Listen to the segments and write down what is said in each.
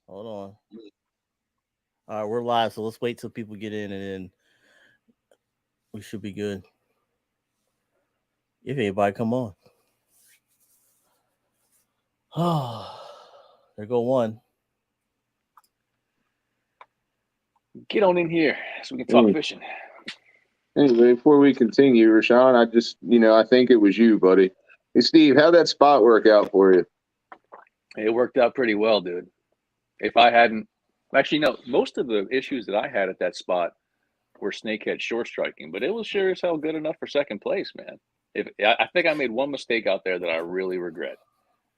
Hold on. All right, we're live, so let's wait till people get in, and then we should be good. If anybody come on. Oh, there go one. Get on in here so we can talk Hey, fishing. anyway, before we continue, Rashawn, I think it was you, buddy. Hey, Steve, how'd that spot work out for you? It worked out pretty well, dude. If I hadn't, actually, no, most of the issues that I had at that spot were snakehead short striking, but it was sure as hell good enough for second place, man. If I think I made one mistake out there that I really regret.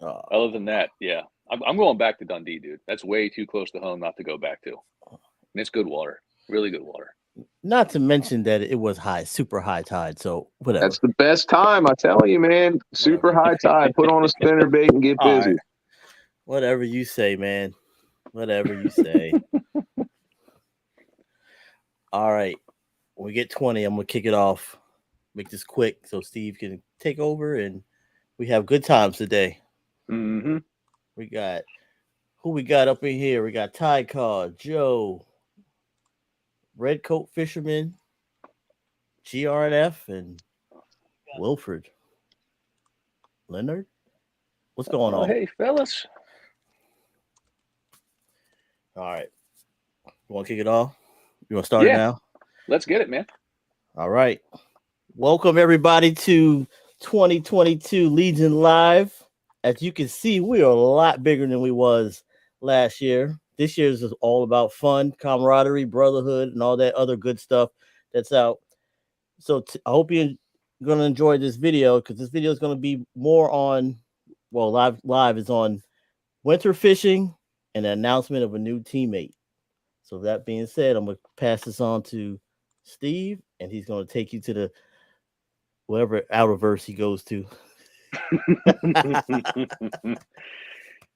Uh, Other than that, yeah, I'm going back to Dundee, dude. That's way too close to home not to go back to. And it's good water, really good water. Not to mention that it was high, super high tide. So whatever, That's the best time, I tell you, man. Super whatever. high tide. Put on a spinner bait and get All right, busy. whatever you say, man. Whatever you say. All right, when we get 20, I'm gonna kick it off. Make this quick so Steve can take over, and we have good times today. Mm-hmm. We got who we got up in here. We got Ty Car, Joe, Red Coat Fisherman, GRNF, and Wilfred Leonard. What's going Oh, on? hey, fellas. All right, you want to kick it off? You want to start it Yeah, now? let's get it, man. All right. Welcome everybody to 2022 Legion Live. As you can see, we are a lot bigger than we was last year. This year's is all about fun, camaraderie, brotherhood, and all that other good stuff that's out. So I hope you're going to enjoy this video because this video is going to be more on, well, live is on winter fishing and the announcement of a new teammate. So that being said, I'm going to pass this on to Steve, and he's going to take you to the whatever outer verse he goes to.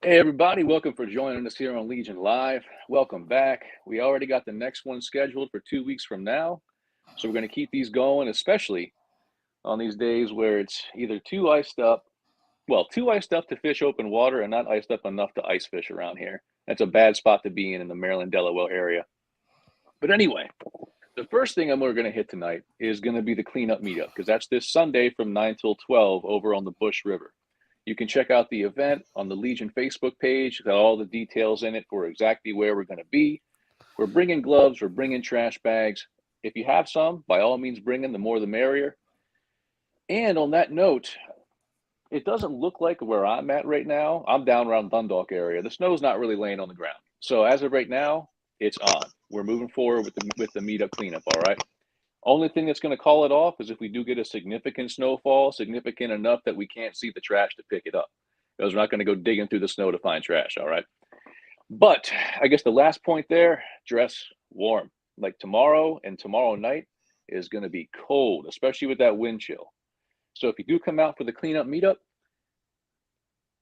Hey, everybody, welcome for joining us here on Legion Live. Welcome back. We already got the next one scheduled for 2 weeks from now. So we're going to keep these going, especially on these days where it's either too iced up to fish open water and not iced up enough to ice fish around here. That's a bad spot to be in the Maryland, Delaware area. But anyway, the first thing we're going to hit tonight is going to be the cleanup meetup because that's this Sunday from 9 till 12 over on the Bush River. You can check out the event on the Legion Facebook page. Got all the details in it for exactly where we're going to be. We're bringing gloves. We're bringing trash bags. If you have some, by all means, bring them. The more the merrier. And on that note, it doesn't look like where I'm at right now. I'm down around Dundalk area. The snow's not really laying on the ground. So as of right now, it's on. We're moving forward with the meetup cleanup. All right. Only thing that's going to call it off is if we do get a significant snowfall, significant enough that we can't see the trash to pick it up. Because we're not going to go digging through the snow to find trash. All right. But I guess the last point there, dress warm. Like tomorrow and tomorrow night is going to be cold, especially with that wind chill. So if you do come out for the cleanup meetup,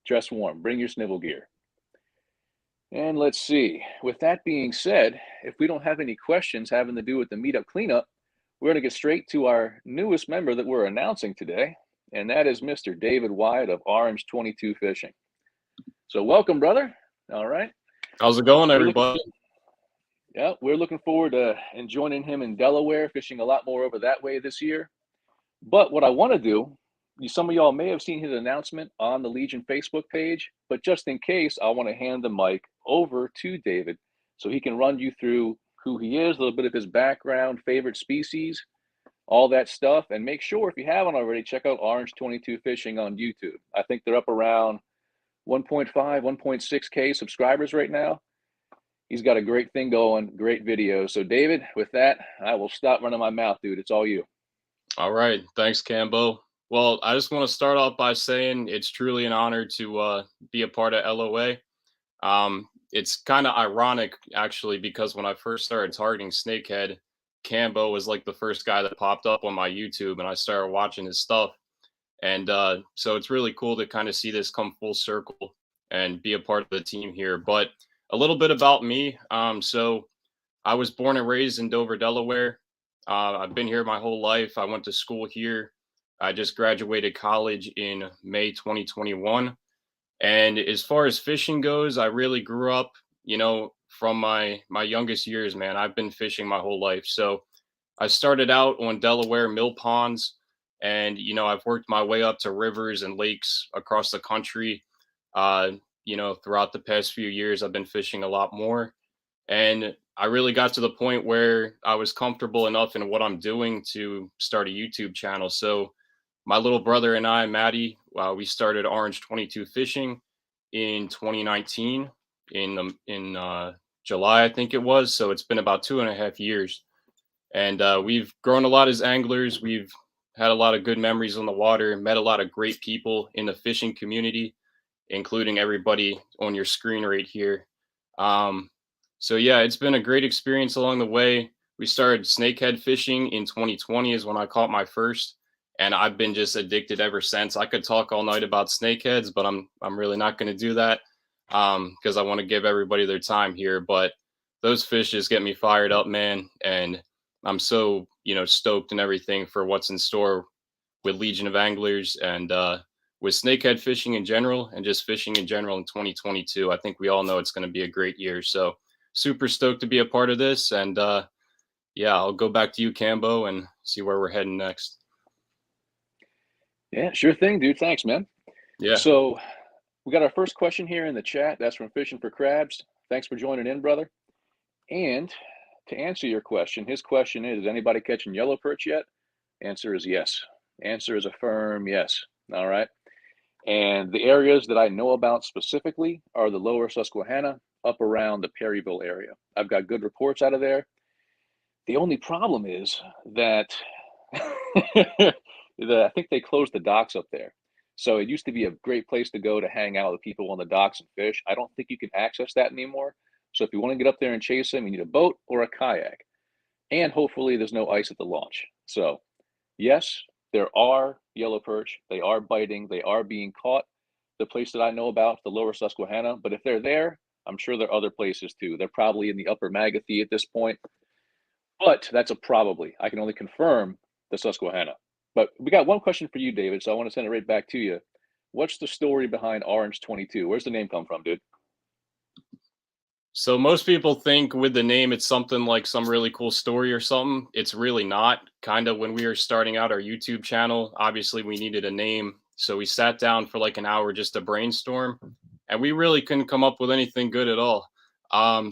dress warm, bring your snivel gear. And let's see, with that being said, if we don't have any questions having to do with the meetup cleanup, we're going to get straight to our newest member that we're announcing today, and that is Mr. David Wyatt of Orange 22 Fishing. So welcome, brother. All right. How's it going, everybody? We're looking forward to and joining him in Delaware, fishing a lot more over that way this year. But what I want to do, some of y'all may have seen his announcement on the Legion Facebook page, but just in case, I want to hand the mic over to David so he can run you through who he is, a little bit of his background, favorite species, all that stuff. And make sure, if you haven't already, check out Orange 22 Fishing on YouTube. I think they're up around 1.5, 1.6K subscribers right now. He's got a great thing going, great videos. So, David, with that, I will stop running my mouth, dude. It's all you. All right. Thanks, Cambo. Well, I just want to start off by saying it's truly an honor to be a part of LOA. It's kind of ironic, actually, because when I first started targeting snakehead, Cambo was like the first guy that popped up on my YouTube, and I started watching his stuff. And so it's really cool to kind of see this come full circle and be a part of the team here. But a little bit about me. So I was born and raised in Dover, Delaware. I've been here my whole life. I went to school here. I just graduated college in May 2021. And as far as fishing goes, I really grew up, from my youngest years, man, I've been fishing my whole life. So I started out on Delaware mill ponds, and I've worked my way up to rivers and lakes across the country. Uh, throughout the past few years, I've been fishing a lot more, and I really got to the point where I was comfortable enough in what I'm doing to start a YouTube channel. So my little brother and I, Maddie, we started Orange 22 Fishing in 2019 in July, I think it was. So it's been about 2.5 years, and we've grown a lot as anglers. We've had a lot of good memories on the water, met a lot of great people in the fishing community, including everybody on your screen right here. Um, so yeah, it's been a great experience along the way. We started snakehead fishing in 2020 is when I caught my first, and I've been just addicted ever since. I could talk all night about snakeheads, but I'm really not going to do that because I want to give everybody their time here. But those fish just get me fired up, man, and I'm so stoked and everything for what's in store with Legion of Anglers and with snakehead fishing in general and just fishing in general in 2022. I think we all know it's going to be a great year. So super stoked to be a part of this. And yeah, I'll go back to you, Cambo, and see where we're heading next. Yeah, sure thing, dude. Thanks, man. Yeah. So we got our first question here in the chat. That's from Fishing for Crabs. Thanks for joining in, brother. And to answer your question, his question is anybody catching yellow perch yet? Answer is yes. Answer is a firm yes. All right. And the areas that I know about specifically are the lower Susquehanna up around the Perryville area. I've got good reports out of there. The only problem is that I think they closed the docks up there. So it used to be a great place to go to hang out with people on the docks and fish. I don't think you can access that anymore. So if you want to get up there and chase them, you need a boat or a kayak. And hopefully there's no ice at the launch. So yes, there are yellow perch. They are biting. They are being caught. The place that I know about, the lower Susquehanna. But if they're there, I'm sure there are other places too. They're probably in the upper Magathie at this point. But that's a probably. I can only confirm the Susquehanna. But we got one question for you, David. So I want to send it right back to you. What's the story behind Orange 22? Where's the name come from, dude? So most people think with the name, it's something like some really cool story or something. It's really not. Kind of when we were starting out our YouTube channel, obviously we needed a name. So we sat down for like an hour just to brainstorm, and we really couldn't come up with anything good at all.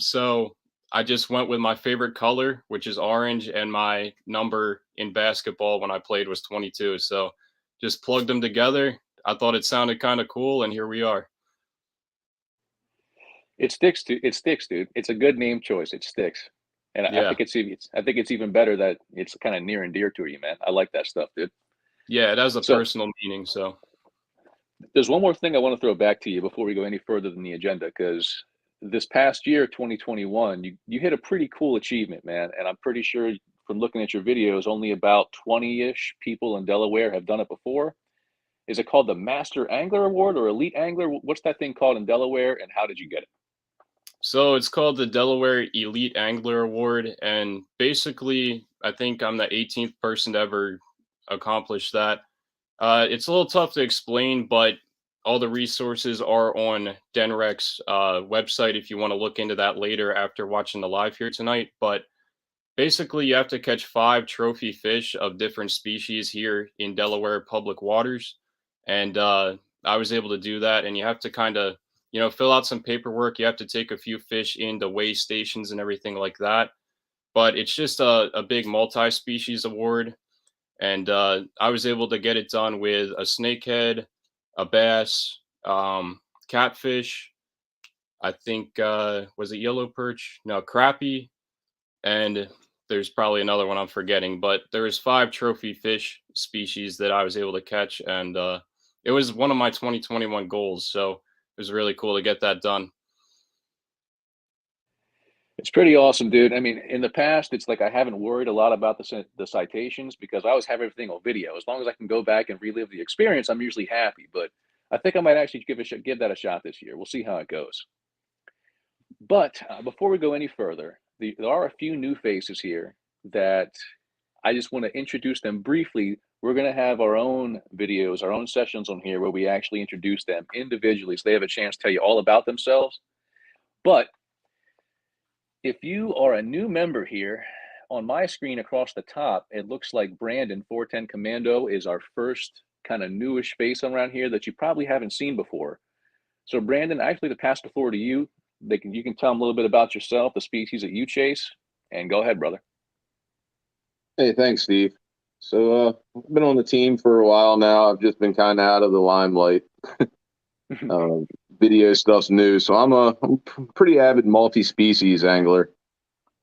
So I just went with my favorite color, which is orange, and my number in basketball when I played was 22. So just plugged them together. I thought it sounded kind of cool, and here we are. It sticks, dude. It's a good name choice. It sticks, and Yeah. I think it's even better that it's kind of near and dear to you, man. I like that stuff, dude. Yeah, it has a personal meaning. So there's one more thing I want to throw back to you before we go any further than the agenda, because this past year, 2021, you hit a pretty cool achievement, man. And I'm pretty sure from looking at your videos, only about 20-ish people in Delaware have done it before. Is it called the Master Angler Award or Elite Angler? What's that thing called in Delaware, and how did you get it? So it's called the Delaware Elite Angler Award, and basically, I think I'm the 18th person to ever accomplish that. It's a little tough to explain, but all the resources are on Denrec's website if you want to look into that later after watching the live here tonight. But basically, you have to catch 5 trophy fish of different species here in Delaware public waters, and I was able to do that. And you have to kind of fill out some paperwork. You have to take a few fish into weigh stations and everything like that. But it's just a big multi-species award. And I was able to get it done with a snakehead, a bass, catfish. I think, was it yellow perch? No, crappie. And there's probably another one I'm forgetting. But there was 5 trophy fish species that I was able to catch. And it was one of my 2021 goals. So it was really cool to get that done. It's pretty awesome, dude. I mean, in the past, it's like I haven't worried a lot about the citations because I always have everything on video. As long as I can go back and relive the experience, I'm usually happy. But I think I might actually give that a shot this year. We'll see how it goes. But before we go any further, there are a few new faces here that I just want to introduce them briefly. We're going to have our own videos, our own sessions on here where we actually introduce them individually so they have a chance to tell you all about themselves. But if you are a new member here, on my screen across the top, it looks like Brandon 410 Commando is our first kind of newish face around here that you probably haven't seen before. So Brandon, actually to pass the floor to you, you can tell them a little bit about yourself, the species that you chase, and go ahead, brother. Hey, thanks, Steve. So I've been on the team for a while now. I've just been kind of out of the limelight. Video stuff's new, so I'm a pretty avid multi-species angler.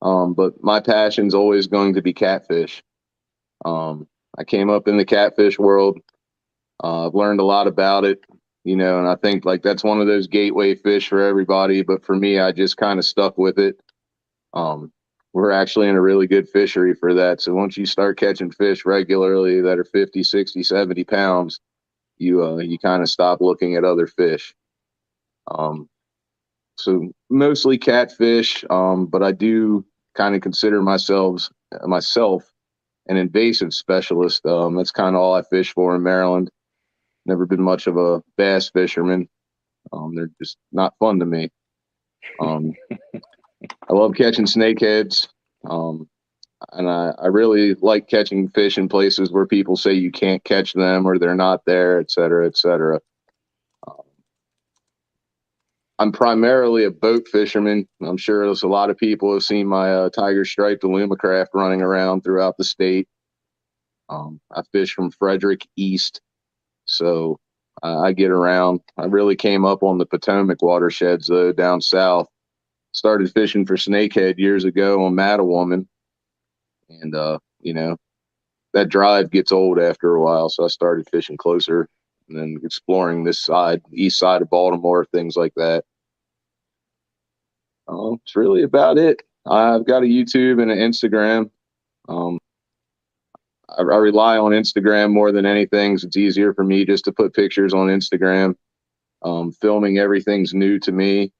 But my passion's always going to be catfish. I came up in the catfish world. I've learned a lot about it, you know, and I think like that's one of those gateway fish for everybody. But for me, I just kind of stuck with it. We're actually in a really good fishery for that. So once you start catching fish regularly that are 50, 60, 70 pounds, you kind of stop looking at other fish. So mostly catfish, but I do kind of consider myself an invasive specialist. That's kind of all I fish for in Maryland. Never been much of a bass fisherman. They're just not fun to me. I love catching snakeheads. And I really like catching fish in places where people say you can't catch them or they're not there, et cetera, et cetera. I'm primarily a boat fisherman. I'm sure there's a lot of people have seen my tiger striped Alumacraft running around throughout the state. I fish from Frederick east, so I get around. I really came up on the Potomac watersheds, though, down south. Started fishing for snakehead years ago on Mattawoman. And, you know, that drive gets old after a while, so I started fishing closer and then exploring this side, east side of Baltimore, things like that. It's really about it. I've got a YouTube and an Instagram. I rely on Instagram more than anything. It's easier for me just to put pictures on Instagram. Filming everything's new to me.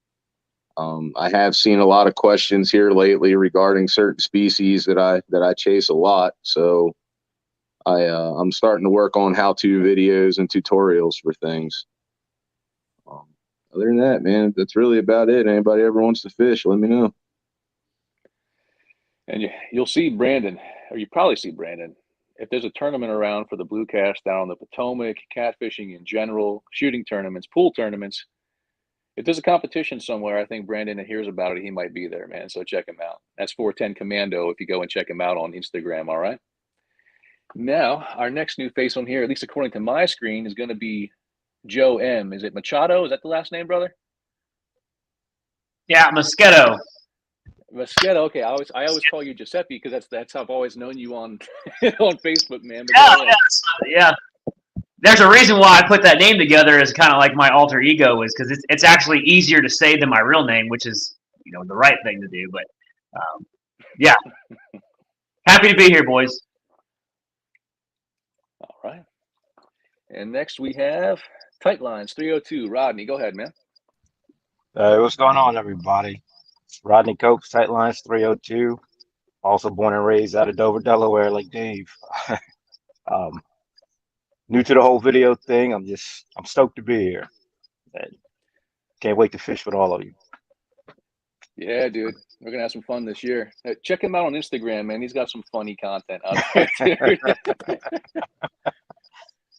I have seen a lot of questions here lately regarding certain species that I chase a lot. So I'm starting to work on how-to videos and tutorials for things. Other than that, man, that's really about it. Anybody ever wants to fish, let me know. And you'll see Brandon, or you probably see Brandon, if there's a tournament around for the blue cast down on the Potomac, catfishing in general, shooting tournaments, pool tournaments. If there's a competition somewhere, I think Brandon hears about it. He might be there, man. So check him out. That's 410 Commando if you go and check him out on Instagram, all right? Now, our next new face on here, at least according to my screen, is going to be Joe M. Is it Machado? Is that the last name, brother? Yeah, Mosquito. Mosquito. Okay, I always call you Giuseppe because that's how I've always known you on on Facebook, man. But yeah. There's a reason why I put that name together as kind of like my alter ego is because it's actually easier to say than my real name, which is the right thing to do. But yeah, happy to be here, boys. All right. And next we have Tight Lines 302. Rodney, go ahead, man. What's going on, everybody? Rodney Cokes, Tight Lines 302. Also born and raised out of Dover, Delaware, like Dave. New to the whole video thing. I'm stoked to be here. Can't wait to fish with all of you. Yeah, dude. We're going to have some fun this year. Check him out on Instagram, man. He's got some funny content out there, dude.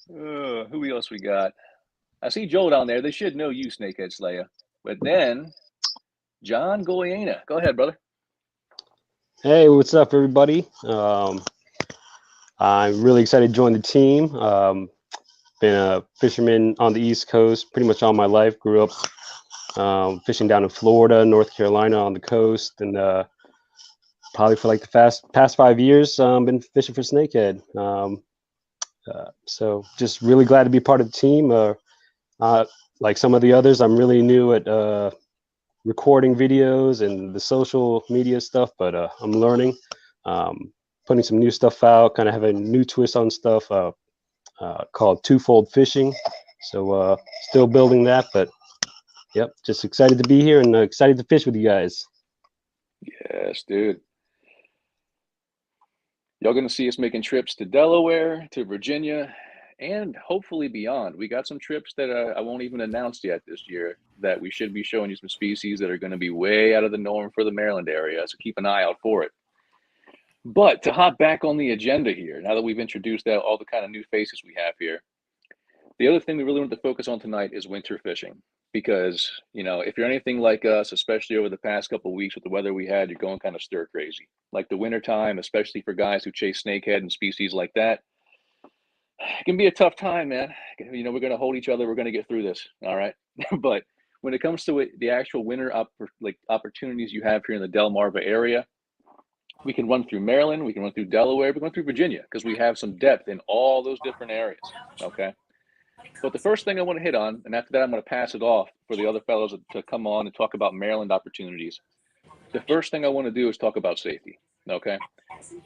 Who else we got? I see Joel down there. They should know you, Snakehead Slayer. But then, John Goyena. Go ahead, brother. Hey, what's up, everybody? I'm really excited to join the team. Been a fisherman on the East Coast pretty much all my life. Grew up fishing down in Florida, North Carolina on the coast, and probably for like the past 5 years, been fishing for snakehead. So just really glad to be part of the team. Like some of the others, I'm really new at recording videos and the social media stuff, but I'm learning, putting some new stuff out, kind of have a new twist on stuff called Twofold Fishing. So still building that, but yep, just excited to be here and excited to fish with you guys. Yes, dude. Y'all going to see us making trips to Delaware, to Virginia, and hopefully beyond. We got some trips that I won't even announce yet this year that we should be showing you some species that are going to be way out of the norm for the Maryland area. So keep an eye out for it. But to hop back on the agenda here, now that we've introduced all the kind of new faces we have here, the other thing we really want to focus on tonight is winter fishing. Because, you know, if you're anything like us, especially over the past couple of weeks with the weather we had, you're going kind of stir crazy. Like the winter time, especially for guys who chase snakehead and species like that, it can be a tough time, man. You know, we're going to hold each other. We're going to get through this. All right. But when it comes to the actual winter opportunities you have here in the Delmarva area, we can run through Maryland. We can run through Delaware. We can run through Virginia because we have some depth in all those different areas. Okay. But the first thing I want to hit on, and after that, I'm going to pass it off for the other fellows to come on and talk about Maryland opportunities. The first thing I want to do is talk about safety. Okay.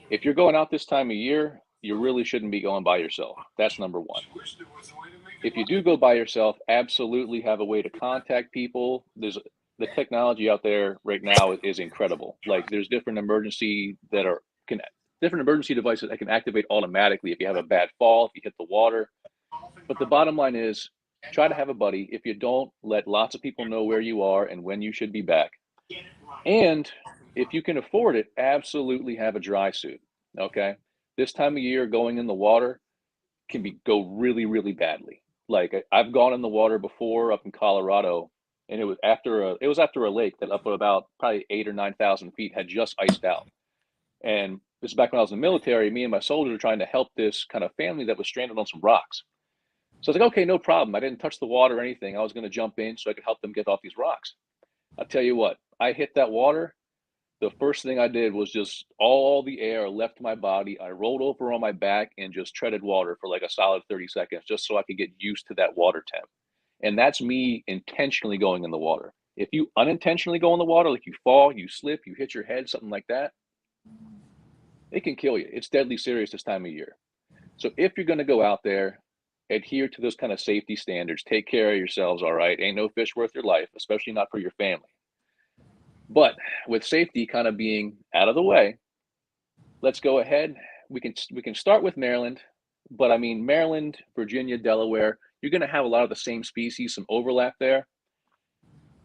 If you're going out this time of year, you really shouldn't be going by yourself. That's number one. If you do go by yourself, absolutely have a way to contact people. The technology out there right now is incredible. Like there's different emergency devices that can activate automatically if you have a bad fall, if you hit the water. But the bottom line is try to have a buddy. If you don't, let lots of people know where you are and when you should be back. And if you can afford it, absolutely have a dry suit. Okay. This time of year, going in the water can go really, really badly. Like I've gone in the water before up in Colorado, and it was after a lake that up at about probably 8,000 or 9,000 feet had just iced out. And this is back when I was in the military. Me and my soldiers were trying to help this kind of family that was stranded on some rocks. So I was like, okay, no problem. I didn't touch the water or anything. I was going to jump in so I could help them get off these rocks. I'll tell you what, I hit that water. The first thing I did was just all the air left my body. I rolled over on my back and just treaded water for like a solid 30 seconds just so I could get used to that water temp. And that's me intentionally going in the water. If you unintentionally go in the water, like you fall, you slip, you hit your head, something like that, it can kill you. It's deadly serious this time of year. So if you're going to go out there, adhere to those kind of safety standards. Take care of yourselves, all right? Ain't no fish worth your life, especially not for your family. But with safety kind of being out of the way, let's go ahead. We can start with Maryland, but I mean, Maryland, Virginia, Delaware, you're going to have a lot of the same species, some overlap there.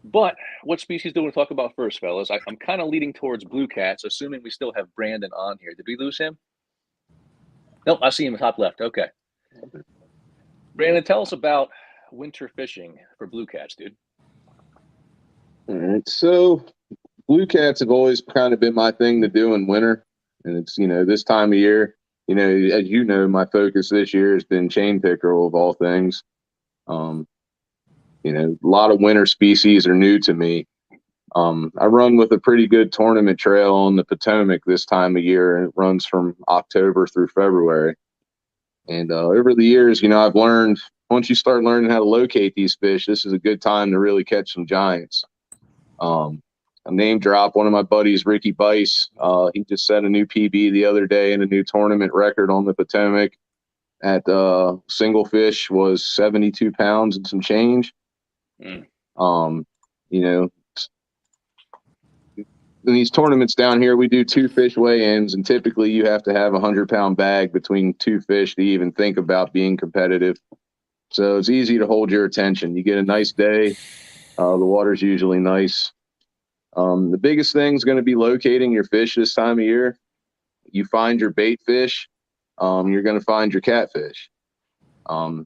But what species do we want to talk about first, fellas? I'm kind of leading towards blue cats, assuming we still have Brandon on here. Did we lose him? Nope, I see him top left. Okay. Brandon, tell us about winter fishing for blue cats, dude. All right. So blue cats have always kind of been my thing to do in winter. And it's, you know, this time of year, you know, as you know, my focus this year has been chain pickerel of all things. You know, a lot of winter species are new to me. I run with a pretty good tournament trail on the Potomac this time of year, and it runs from October through February. And over the years, you know, I've learned once you start learning how to locate these fish, this is a good time to really catch some giants. I name drop one of my buddies, Ricky Bice. He just set a new PB the other day and a new tournament record on the Potomac at single fish was 72 pounds and some change. You know, in these tournaments down here, we do 2 fish weigh-ins, and typically you have to have a 100-pound bag between 2 fish to even think about being competitive. So it's easy to hold your attention. You get a nice day. The water's usually nice. The biggest thing is going to be locating your fish this time of year. You find your bait fish, you're going to find your catfish. You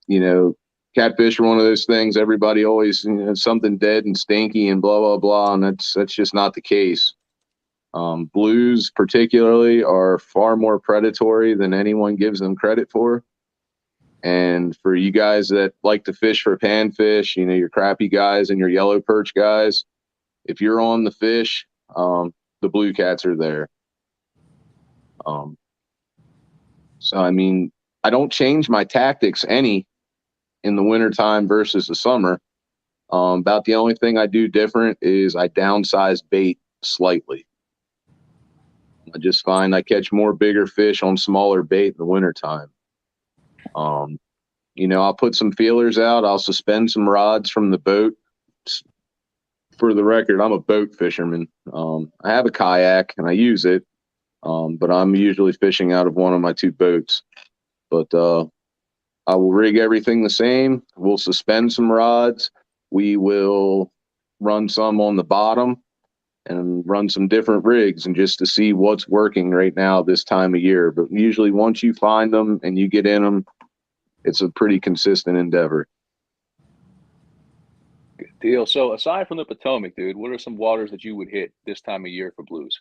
know, catfish are one of those things everybody always, you know, something dead and stinky and blah, blah, blah. And that's just not the case. Blues particularly are far more predatory than anyone gives them credit for. And for you guys that like to fish for panfish, you know, your crappie guys and your yellow perch guys, if you're on the fish, the blue cats are there. So, I mean, I don't change my tactics any in the wintertime versus the summer. About the only thing I do different is I downsize bait slightly. I just find I catch more bigger fish on smaller bait in the wintertime. You know, I'll put some feelers out. I'll suspend some rods from the boat. For the record, I'm a boat fisherman. I have a kayak and I use it, but I'm usually fishing out of one of my 2 boats. But I will rig everything the same. We'll suspend some rods. We will run some on the bottom and run some different rigs, and just to see what's working right now this time of year. But usually once you find them and you get in them, it's a pretty consistent endeavor. Good deal. So aside from the Potomac, dude, what are some waters that you would hit this time of year for blues?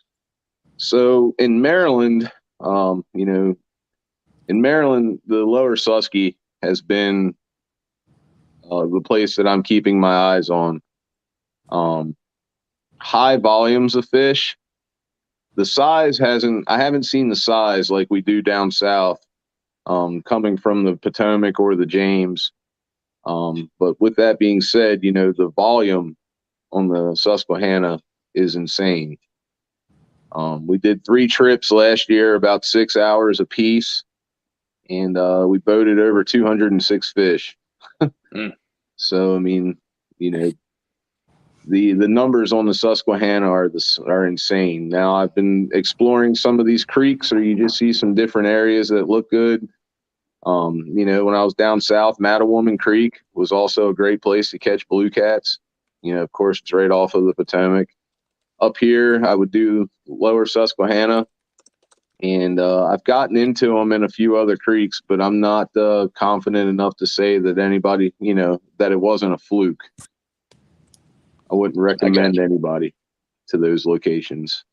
So in Maryland, in Maryland, the lower Susky has been the place that I'm keeping my eyes on. High volumes of fish. The size I haven't seen the size like we do down south, coming from the Potomac or the James. But with that being said, the volume on the Susquehanna is insane. We did 3 trips last year, about 6 hours apiece, and we boated over 206 fish. So, I mean, the numbers on the Susquehanna are insane. Now, I've been exploring some of these creeks, or you just see some different areas that look good. When I was down south, Mattawoman Creek was also a great place to catch blue cats. Of course, it's right off of the Potomac. Up here, I would do lower Susquehanna, and I've gotten into them in a few other creeks, but I'm not confident enough to say that anybody, that it wasn't a fluke. I wouldn't recommend anybody to those locations.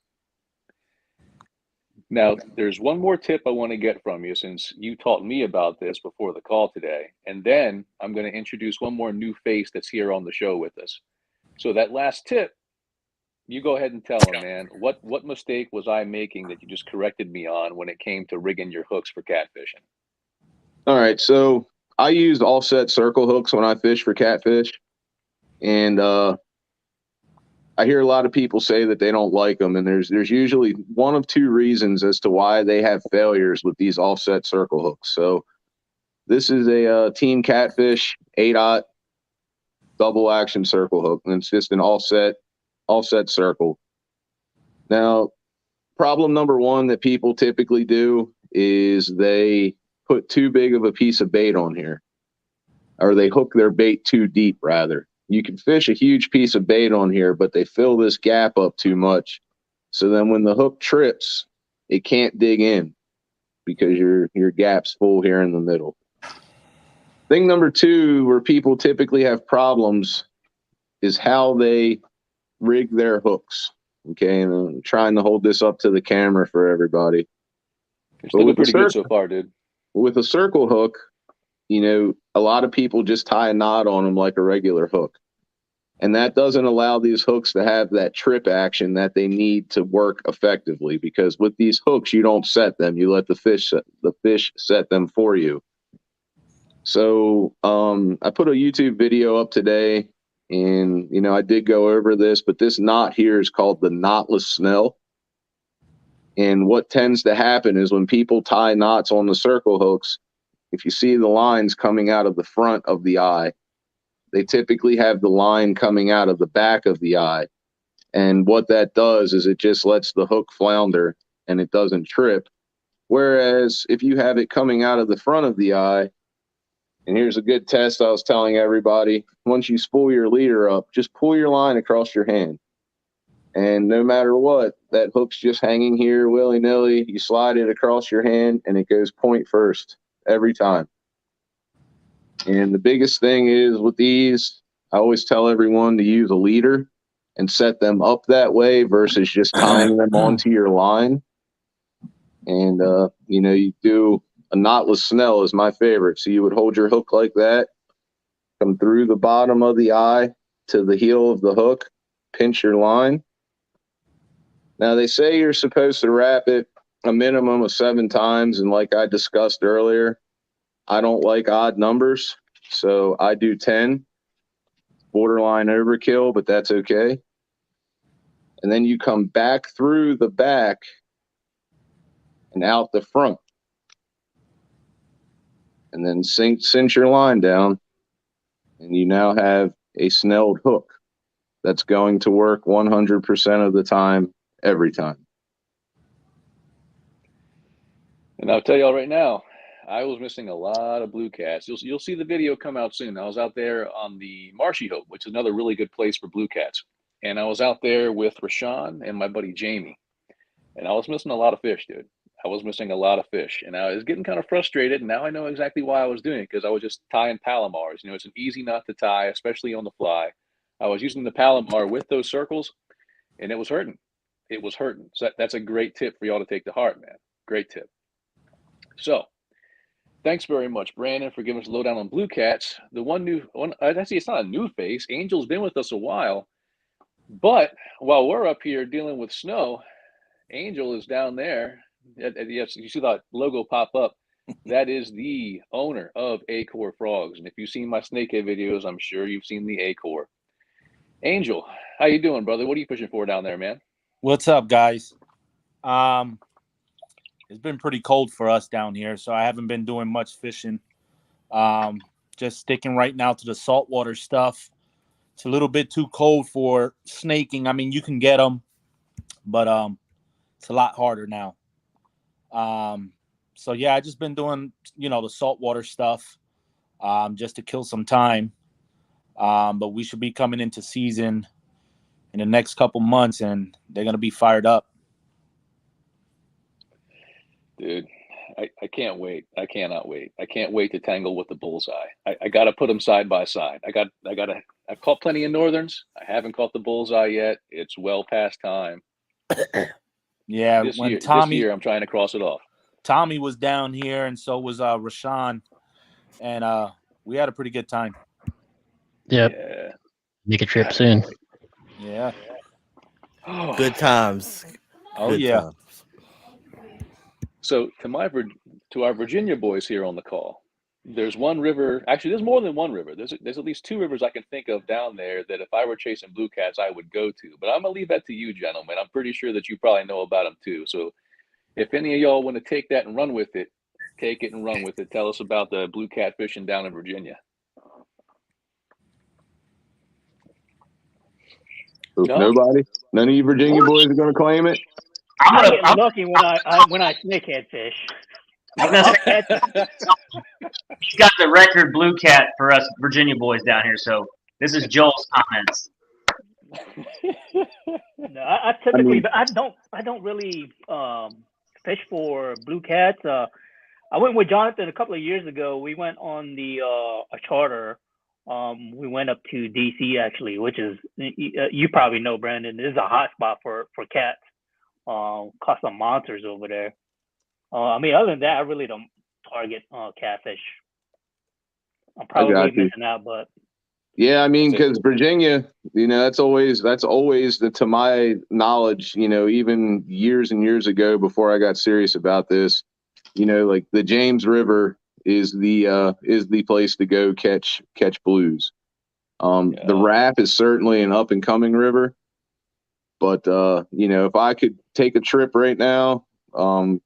Now, there's one more tip I want to get from you, since you taught me about this before the call today. And then I'm going to introduce one more new face that's here on the show with us. So that last tip, you go ahead and tell him, man, what mistake was I making that you just corrected me on when it came to rigging your hooks for catfishing? All right. So I use offset circle hooks when I fish for catfish. And I hear a lot of people say that they don't like them, and there's usually one of 2 reasons as to why they have failures with these offset circle hooks. So this is a Team Catfish 8/0 double action circle hook, and it's just an offset circle. Now, problem number 1 that people typically do is they put too big of a piece of bait on here, or they hook their bait too deep, rather. You can fish a huge piece of bait on here, but they fill this gap up too much. So then when the hook trips, it can't dig in because your gap's full here in the middle. Thing number 2, where people typically have problems, is how they rig their hooks. Okay, and I'm trying to hold this up to the camera for everybody. It's looking pretty good so far, dude. With a circle hook, a lot of people just tie a knot on them like a regular hook. And that doesn't allow these hooks to have that trip action that they need to work effectively, because with these hooks, you don't set them. You let the fish set them for you. So I put a YouTube video up today, and, I did go over this, but this knot here is called the knotless snell. And what tends to happen is when people tie knots on the circle hooks, if you see the lines coming out of the front of the eye, they typically have the line coming out of the back of the eye. And what that does is it just lets the hook flounder and it doesn't trip. Whereas if you have it coming out of the front of the eye, and here's a good test I was telling everybody, once you spool your leader up, just pull your line across your hand. And no matter what, that hook's just hanging here willy-nilly. You slide it across your hand and it goes point first every time. And the biggest thing is with these, I always tell everyone to use a leader and set them up that way versus just tying them onto your line. And, you do a knotless snell is my favorite. So you would hold your hook like that, come through the bottom of the eye to the heel of the hook, pinch your line. Now, they say you're supposed to wrap it a minimum of 7 times. And like I discussed earlier, I don't like odd numbers, so I do 10. Borderline overkill, but that's okay. And then you come back through the back and out the front. And then cinch your line down, and you now have a snelled hook that's going to work 100% of the time, every time. And I'll tell y'all right now, I was missing a lot of blue cats. You'll see the video come out soon. I was out there on the Marshy Hope, which is another really good place for blue cats. And I was out there with Rashawn and my buddy Jamie. And I was missing a lot of fish, dude. I was missing a lot of fish. And I was getting kind of frustrated. And now I know exactly why I was doing it, because I was just tying Palomars. You know, it's an easy knot to tie, especially on the fly. I was using the Palomar with those circles, and it was hurting. It was hurting. So that's a great tip for y'all to take to heart, man. Great tip. So thanks very much, Brandon, for giving us a lowdown on blue cats. The one, actually, it's not a new face. Angel's been with us a while. But while we're up here dealing with snow, Angel is down there. Yes, you see that logo pop up. That is the owner of Acor Frogs. And if you've seen my snakehead videos, I'm sure you've seen the Acor. Angel, how you doing, brother? What are you fishing for down there, man? What's up, guys? It's been pretty cold for us down here, so I haven't been doing much fishing. Just sticking right now to the saltwater stuff. It's a little bit too cold for snaking. I mean, you can get them, but it's a lot harder now. So yeah, I just been doing, the saltwater stuff, just to kill some time. But we should be coming into season in the next couple months, and they're gonna be fired up. Dude, I can't wait. I cannot wait. I can't wait to tangle with the bullseye. I got to put them side by side. I've caught plenty of northerns. I haven't caught the bullseye yet. It's well past time. Yeah, This when year I'm trying to cross it off. Tommy was down here, and so was Rashawn, and we had a pretty good time. Yep. Yeah. Make a trip soon. Yeah. Good times. Oh Good yeah. times. So to our Virginia boys here on the call, there's one river. Actually, there's more than one river. There's at least two rivers I can think of down there that if I were chasing blue cats, I would go to. But I'm gonna leave that to you, gentlemen. I'm pretty sure that you probably know about them too. So if any of y'all want to take that and run with it, take it and run with it. Tell us about the blue cat fishing down in Virginia. No? Nobody? None of you Virginia boys are going to claim it? I'm get gonna. lucky when I snakehead fish. I'm gonna say he's got the record blue cat for us Virginia boys down here. So this is Joel's comments. No, I typically, but I don't really fish for blue cats. I went with Jonathan a couple of years ago. We went on a charter. We went up to DC actually, which is you probably know, Brandon. This is a hot spot for cats. Caught some monsters over there. I mean, other than that, I really don't target catfish. I'm probably missing out, but yeah, I mean, because Virginia, that's always to my knowledge, even years and years ago before I got serious about this, like the James River is the place to go catch blues. The Raff is certainly an up and coming river, but if I could take a trip right now,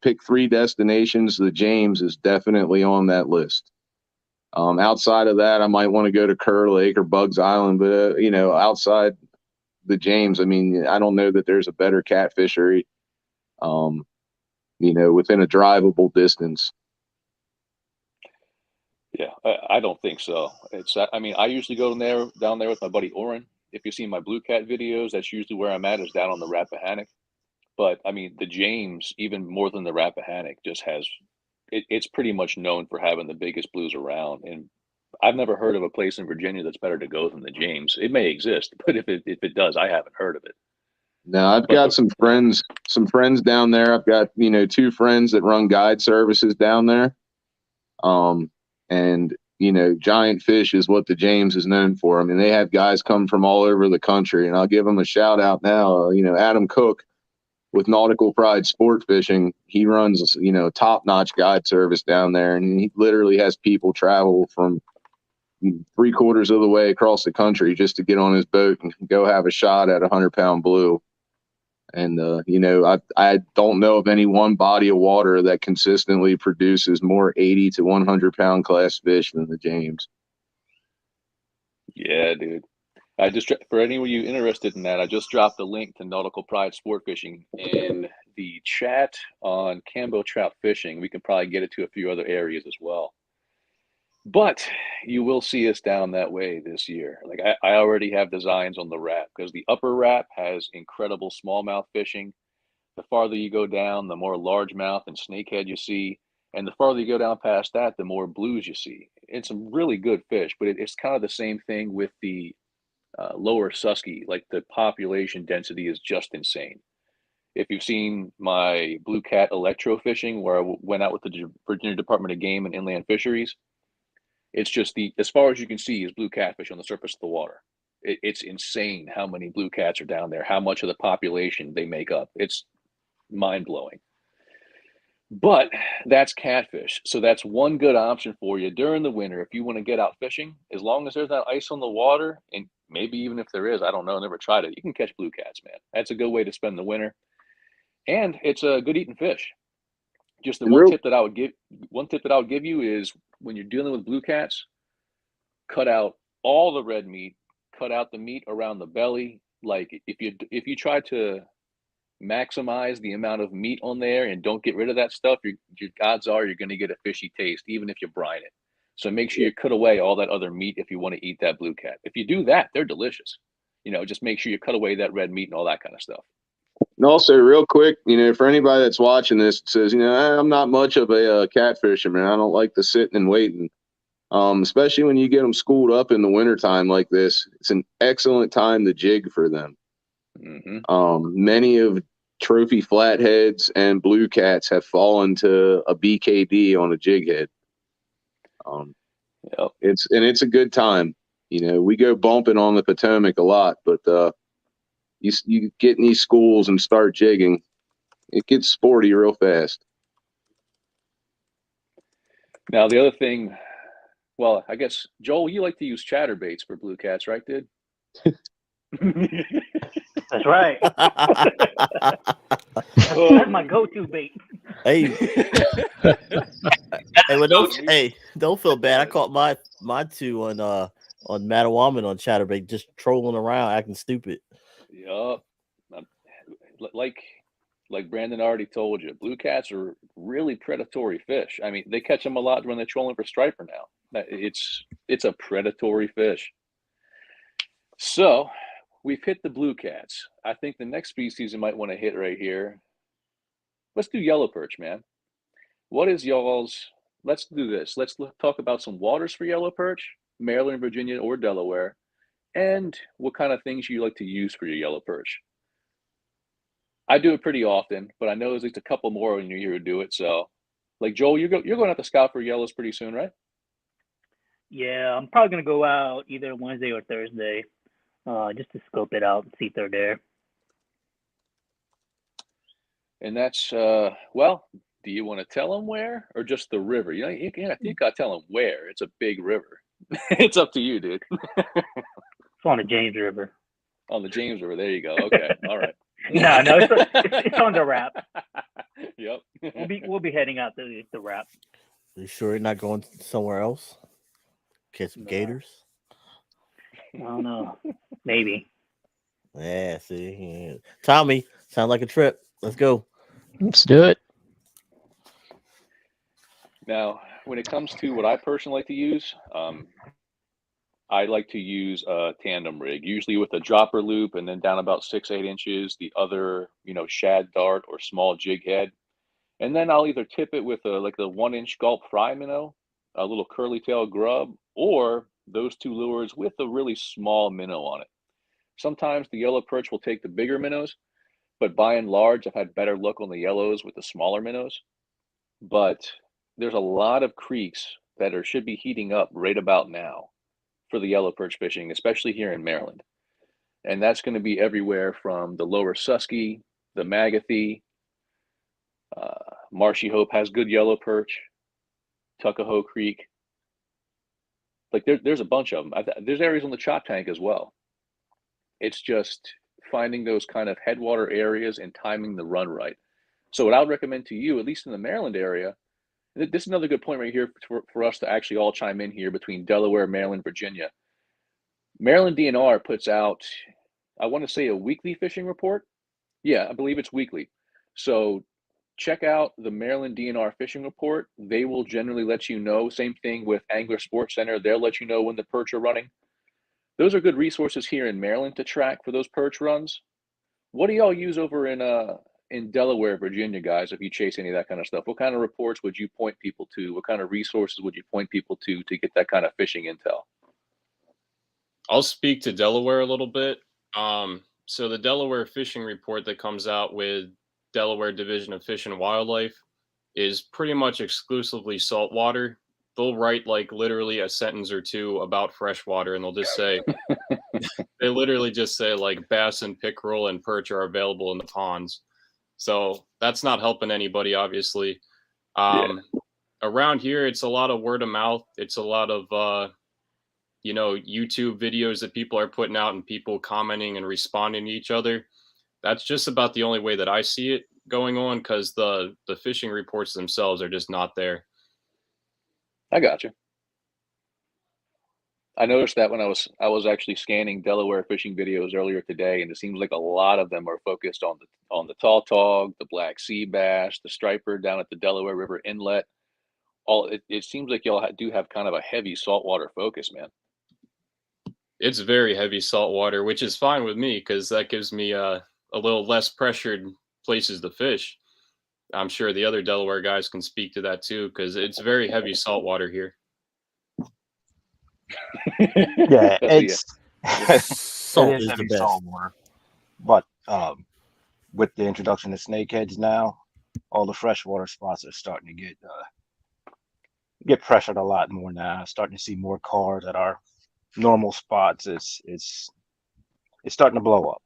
pick 3 destinations, the James is definitely on that list. Outside of that, I might want to go to Kerr Lake or Bugs Island, but outside the James, I mean, I don't know that there's a better cat fishery, within a drivable distance. Yeah, I don't think so. I mean, I usually go down there with my buddy Oren. If you see my blue cat videos, that's usually where I'm at, is down on the Rappahannock. But I mean, the James, even more than the Rappahannock, just has it's pretty much known for having the biggest blues around. And I've never heard of a place in Virginia that's better to go than the James. It may exist, but if it does, I haven't heard of it. No, I've got some friends down there. I've got 2 friends that run guide services down there. And giant fish is what the James is known for. I mean, they have guys come from all over the country, and I'll give them a shout out now. Adam Cook with Nautical Pride Sport Fishing, he runs top-notch guide service down there, and he literally has people travel from 3/4 of the way across the country just to get on his boat and go have a shot at 100-pound blue. And I don't know of any one body of water that consistently produces more 80 to 100-pound class fish than the James. Yeah, dude. For any of you interested in that, I just dropped a link to Nautical Pride Sport Fishing in the chat on Cambo Trout Fishing. We can probably get it to a few other areas as well. But you will see us down that way this year. Like I already have designs on the wrap, because the upper wrap has incredible smallmouth fishing. The farther you go down, the more largemouth and snakehead you see. And the farther you go down past that, the more blues you see. It's some really good fish, but it's kind of the same thing with the lower Susky. Like the population density is just insane. If you've seen my blue cat electro fishing, where I went out with the Virginia Department of Game and Inland Fisheries, it's just as far as you can see is blue catfish on the surface of the water. It's insane how many blue cats are down there, how much of the population they make up. It's mind-blowing. But that's catfish. So that's one good option for you during the winter if you want to get out fishing. As long as there's not ice on the water, and maybe even if there is, I don't know, never tried it, you can catch blue cats, man. That's a good way to spend the winter. And it's a good eating fish. Just the one tip that I would give you is when you're dealing with blue cats, cut out all the red meat, cut out the meat around the belly. Like if you try to maximize the amount of meat on there and don't get rid of that stuff, your odds are you're going to get a fishy taste, even if you brine it. So make sure you cut away all that other meat if you want to eat that blue cat. If you do that, they're delicious. Just make sure you cut away that red meat and all that kind of stuff. And also, real quick, for anybody that's watching this, says, I'm not much of a cat fisherman. I don't like the sitting and waiting. Especially when you get them schooled up in the wintertime like this, it's an excellent time to jig for them. Mm-hmm. Many of trophy flatheads and blue cats have fallen to a BKD on a jig head. Yep. It's a good time. We go bumping on the Potomac a lot, but you get in these schools and start jigging, it gets sporty real fast. Now the other thing, well, I guess Joel, you like to use chatterbaits for blue cats, right, dude? That's right. That's my go-to bait. Hey, don't feel bad. I caught my two on Mattawaman on chatterbait, just trolling around, acting stupid. Yup. Like Brandon already told you, blue cats are really predatory fish. I mean, they catch them a lot when they're trolling for striper now. It's a predatory fish. So we've hit the blue cats. I think the next species you might want to hit right here. Let's do yellow perch, man. What is y'all's? Let's do this. Let's talk about some waters for yellow perch, Maryland, Virginia, or Delaware, and what kind of things you like to use for your yellow perch. I do it pretty often, but I know there's at least a couple more when you're here to do it. So, like Joel, you're going to have to scout for yellows pretty soon, right? Yeah, I'm probably going to go out either Wednesday or Thursday, just to scope it out and see if they're there. And that's well. Do you want to tell them where, or just the river? You got to tell them where. It's a big river. It's up to you, dude. It's on the James River. On the James River. There you go. Okay. All right. No, it's on the wrap. Yep. We'll be heading out to the wrap. Are you sure you're not going somewhere else? Catch some gators? I don't know. Maybe. Yeah, see. Yeah. Tommy, sound like a trip. Let's go. Let's do it. Now, when it comes to what I personally like to use, I like to use a tandem rig, usually with a dropper loop and then down about 6-8 inches, the other, shad dart or small jig head. And then I'll either tip it with a 1-inch gulp fry minnow, a little curly tail grub, or those two lures with a really small minnow on it. Sometimes the yellow perch will take the bigger minnows, but by and large, I've had better luck on the yellows with the smaller minnows. But there's a lot of creeks that should be heating up right about now for the yellow perch fishing, especially here in Maryland. And that's going to be everywhere from the lower Susky, the Magathie, Marshy Hope has good yellow perch, Tuckahoe Creek. Like there's a bunch of them. There's areas on the Chop Tank as well. It's just finding those kind of headwater areas and timing the run right. So what I would recommend to you, at least in the Maryland area, this is another good point right here for us to actually all chime in here between Delaware, Maryland, Virginia. Maryland DNR puts out, I want to say, a weekly fishing report. Yeah, I believe it's weekly. So check out the Maryland DNR fishing report. They will generally let you know. Same thing with Angler Sports Center. They'll let you know when the perch are running. Those are good resources here in Maryland to track for those perch runs. What do y'all use over in Delaware, Virginia, guys, if you chase any of that kind of stuff? What kind of reports would you point people to? What kind of resources would you point people to get that kind of fishing intel? I'll speak to Delaware a little bit. So the Delaware fishing report that comes out with Delaware Division of Fish and Wildlife is pretty much exclusively saltwater. They'll write like literally a sentence or two about freshwater, and they'll just say, they literally just say like bass and pickerel and perch are available in the ponds. So that's not helping anybody, obviously. Around here, it's a lot of word of mouth. It's a lot of, YouTube videos that people are putting out and people commenting and responding to each other. That's just about the only way that I see it going on, because the fishing reports themselves are just not there. I got you. I noticed that when I was actually scanning Delaware fishing videos earlier today, and it seems like a lot of them are focused on the tautog, the black sea bass, the striper down at the Delaware River Inlet. It seems like y'all do have kind of a heavy saltwater focus, man. It's very heavy saltwater, which is fine with me because that gives me a little less pressured places to fish. I'm sure the other Delaware guys can speak to that too, because it's very heavy saltwater here. Yeah, it's Salt it is is heavy the best. saltwater, but with the introduction of snakeheads now, all the freshwater spots are starting to get pressured a lot more now. Starting to see more cars at our normal spots. It's starting to blow up.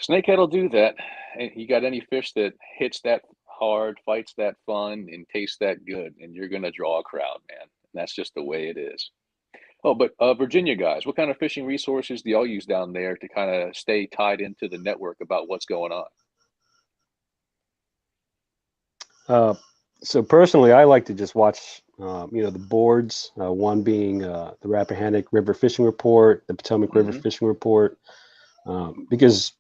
Snakehead will do that. And you got any fish that hits that hard, fights that fun, and tastes that good, and you're going to draw a crowd, man. And that's just the way it is. Oh, but Virginia guys, what kind of fishing resources do y'all use down there to kind of stay tied into the network about what's going on? So personally, I like to just watch, the boards. One being the Rappahannock River Fishing Report, the Potomac River Fishing Report, because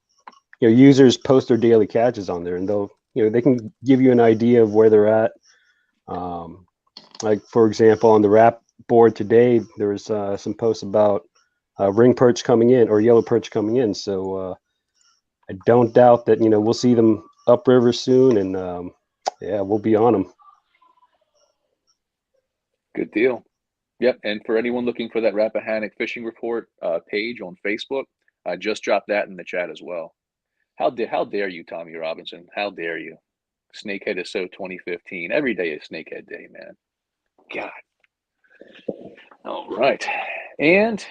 users post their daily catches on there, and they can give you an idea of where they're at. Like for example, on the Rap board today, there was some posts about ring perch coming in or yellow perch coming in. So I don't doubt that we'll see them upriver soon, and we'll be on them. Good deal. Yep. And for anyone looking for that Rappahannock Fishing Report page on Facebook, I just dropped that in the chat as well. How dare you, Tommy Robinson? How dare you? Snakehead is so 2015. Every day is Snakehead Day, man. God. All right. And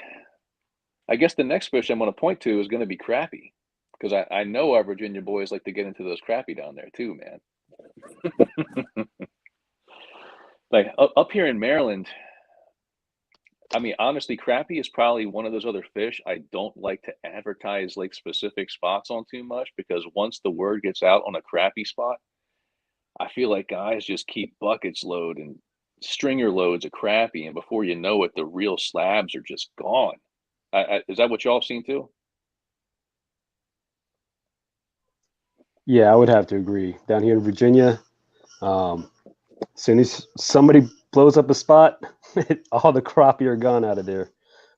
I guess the next fish I'm going to point to is going to be crappie, because I know our Virginia boys like to get into those crappie down there too, man. Like up here in Maryland, I mean, honestly, crappie is probably one of those other fish I don't like to advertise like specific spots on too much, because once the word gets out on a crappie spot, I feel like guys just keep buckets load and stringer loads of crappie, and before you know it, the real slabs are just gone. Is that what y'all seen too? Yeah, I would have to agree. Down here in Virginia, as soon as somebody blows up a spot, all the crappie are gone out of there.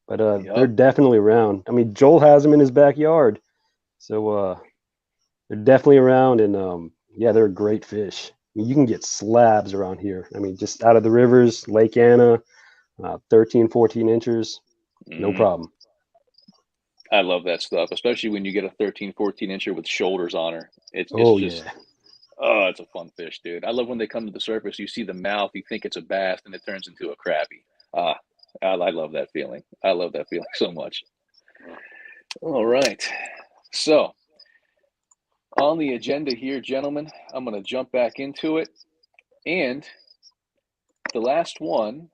But they're definitely around. I mean, Joel has them in his backyard, so they're definitely around, and they're a great fish. I mean, you can get slabs around here. I mean, just out of the rivers, Lake Anna, 13, 14 inches, no problem. I love that stuff, especially when you get a 13, 14 incher with shoulders on her. It's a fun fish, dude. I love when they come to the surface, you see the mouth, you think it's a bass, and it turns into a crappie. I love that feeling. I love that feeling so much. All right. So on the agenda here, gentlemen, I'm going to jump back into it. And the last one,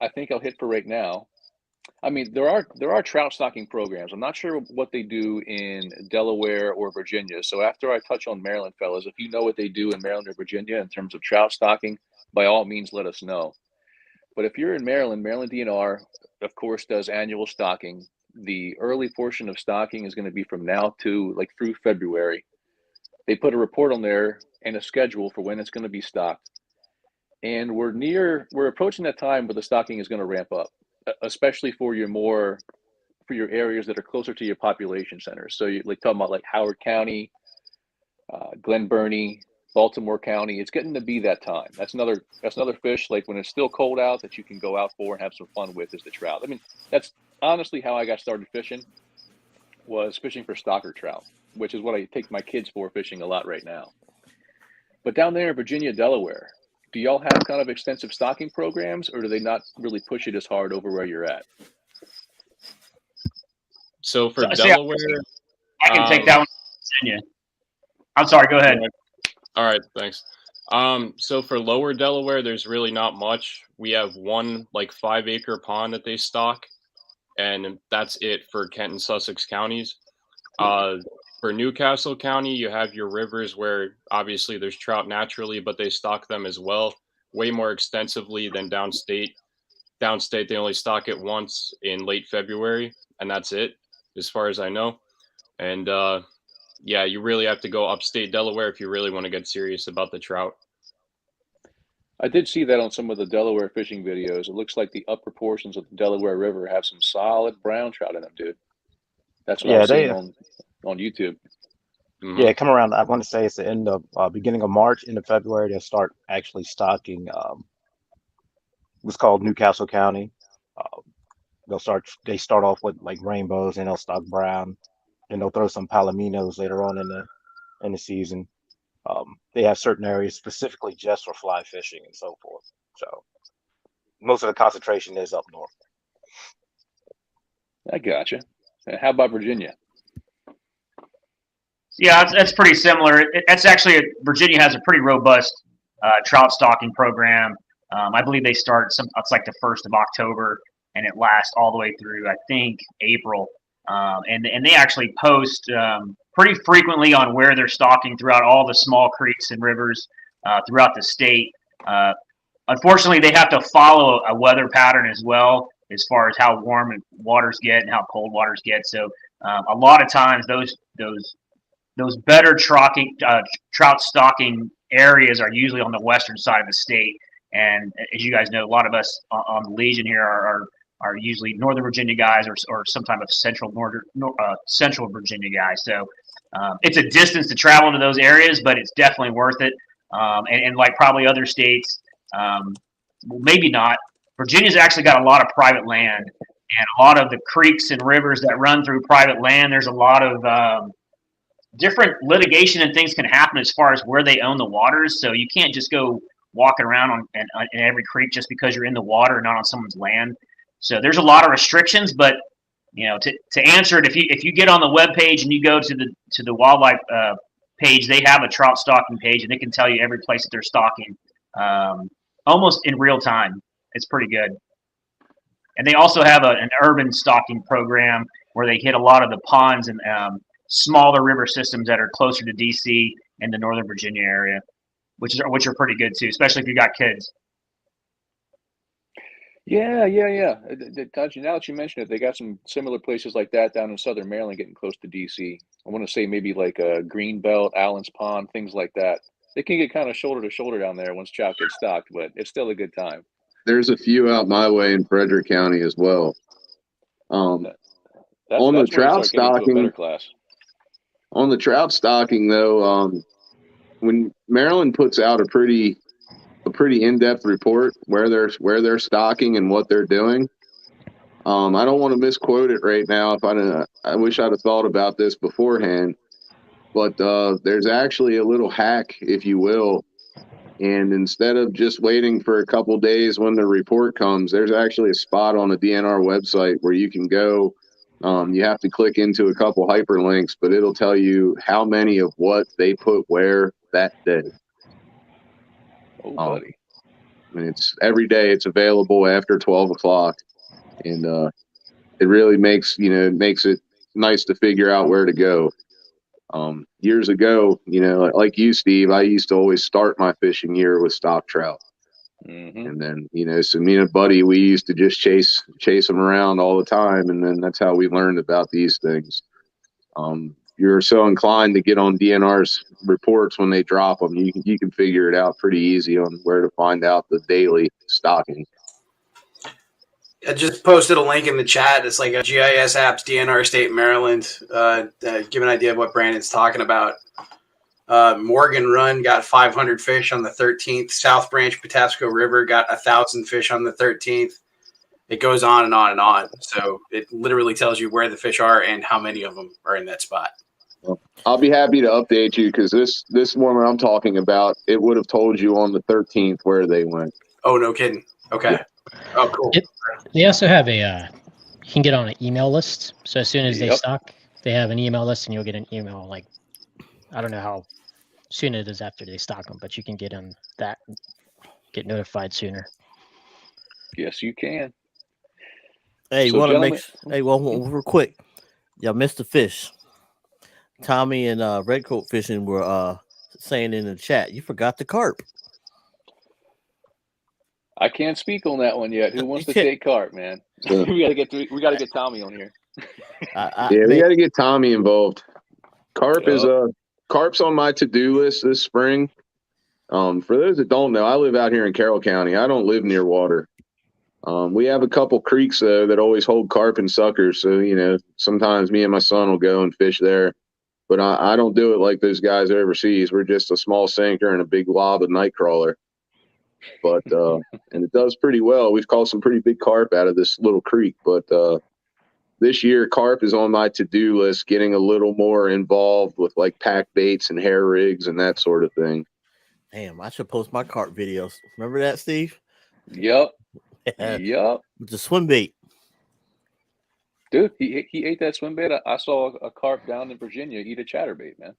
I think I'll hit for right now. I mean, there are trout stocking programs. I'm not sure what they do in Delaware or Virginia. So after I touch on Maryland, fellas, if you know what they do in Maryland or Virginia in terms of trout stocking, by all means, let us know. But if you're in Maryland DNR, of course, does annual stocking. The early portion of stocking is going to be from now to like through February. They put a report on there and a schedule for when it's going to be stocked. And we're approaching that time where the stocking is going to ramp up, especially for your areas that are closer to your population centers. So you like talking about like Howard County, Glen Burnie, Baltimore County. It's getting to be that time. That's another fish, like when it's still cold out, that you can go out for and have some fun with, is the trout. I mean, that's honestly how I got started fishing, was fishing for stocker trout, which is what I take my kids for fishing a lot right now. But down there in Virginia, Delaware, do y'all have kind of extensive stocking programs, or do they not really push it as hard over where you're at? So for See, Delaware, I can take that one. Virginia. I'm sorry. Go ahead. All right, thanks. So for lower Delaware, there's really not much. We have one like 5-acre pond that they stock, and that's it for Kent and Sussex counties. For Newcastle County, you have your rivers where obviously there's trout naturally, but they stock them as well, way more extensively than downstate. Downstate, they only stock it once in late February, and that's it, as far as I know. And yeah, you really have to go upstate Delaware if you really want to get serious about the trout. I did see that on some of the Delaware fishing videos. It looks like the upper portions of the Delaware River have some solid brown trout in them, dude. That's what I'm seeing on YouTube. Mm-hmm. Yeah, come around. I want to say it's the end of beginning of March, end of February. They'll start actually stocking what's called Newcastle County. They start off with like rainbows, and they'll stock brown, and they'll throw some palominos later on in the season. They have certain areas specifically just for fly fishing and so forth. So most of the concentration is up north. I gotcha. And how about Virginia? Yeah, that's pretty similar. That's actually Virginia has a pretty robust trout stocking program. I believe they start it's like the 1st of October, and it lasts all the way through, I think, April. And they actually post pretty frequently on where they're stocking throughout all the small creeks and rivers throughout the state. Unfortunately, they have to follow a weather pattern as well, as far as how warm waters get and how cold waters get. So a lot of times those better trout stocking areas are usually on the western side of the state. And as you guys know, a lot of us on the Legion here are usually Northern Virginia guys or some type of Central Virginia guys. So it's a distance to travel to those areas, but it's definitely worth it. And like probably other states, maybe not. Virginia's actually got a lot of private land, and a lot of the creeks and rivers that run through private land, there's a lot of different litigation and things can happen as far as where they own the waters. So you can't just go walking around in every creek just because you're in the water and not on someone's land. So there's a lot of restrictions, but to answer it, if you get on the web page and you go to the wildlife page, they have a trout stocking page, and they can tell you every place that they're stocking almost in real time. It's pretty good. And they also have an urban stocking program where they hit a lot of the ponds and smaller river systems that are closer to DC and the Northern Virginia area, which are pretty good too, especially if you got kids. Yeah. Now that you mention it, they got some similar places like that down in Southern Maryland, getting close to DC. I want to say maybe like a Greenbelt, Allen's Pond, things like that. They can get kind of shoulder to shoulder down there once trout gets stocked, but it's still a good time. There's a few out my way in Frederick County as well. On the trout stocking, though, when Maryland puts out a pretty in-depth report where they're stocking and what they're doing. I don't want to misquote it right now. I wish I'd have thought about this beforehand, but there's actually a little hack, if you will. And instead of just waiting for a couple days when the report comes, there's actually a spot on the DNR website where you can go. You have to click into a couple hyperlinks, but it'll tell you how many of what they put where that day. Oh, buddy. I mean, it's every day. It's available after 12 o'clock, and it really makes it nice to figure out where to go. Years ago, like you, Steve, I used to always start my fishing year with stock trout. Mm-hmm. And then, so me and a buddy, we used to just chase them around all the time. And then that's how we learned about these things. You're so inclined to get on DNR's reports when they drop them. You can figure it out pretty easy on where to find out the daily stocking. I just posted a link in the chat. It's like a GIS apps, DNR State, Maryland. Give an idea of what Brandon's talking about. Morgan Run got 500 fish on the 13th. South Branch Patapsco River got 1,000 fish on the 13th. It goes on and on and on. So it literally tells you where the fish are and how many of them are in that spot. Well, I'll be happy to update you because this one I'm talking about, it would have told you on the 13th where they went. Oh, no kidding. Okay. Yeah. Oh, cool. They also have you can get on an email list. So as soon as they stock, they have an email list, and you'll get an email. Like, I don't know how soon it is after they stock them, but you can get on that, get notified sooner. Yes, you can. Hey, So, want to gentlemen- real quick. Y'all missed the fish. Tommy and Redcoat Fishing were saying in the chat, you forgot the carp. I can't speak on that one yet. Who wants to take Carp, man? So, we gotta get Tommy on here. we got to get Tommy involved. Carp's on my to-do list this spring. For those that don't know, I live out here in Carroll County. I don't live near water. We have a couple creeks though that always hold carp and suckers. So sometimes me and my son will go and fish there. But I don't do it like those guys overseas. We're just a small sinker and a big lob of night crawler. But and it does pretty well. We've caught some pretty big carp out of this little creek. But this year, carp is on my to-do list, getting a little more involved with like pack baits and hair rigs and that sort of thing. Damn, I should post my carp videos. Remember that, Steve? Yep. Yep. With the swim bait. Dude, he ate that swim bait. I saw a carp down in Virginia eat a chatterbait, man.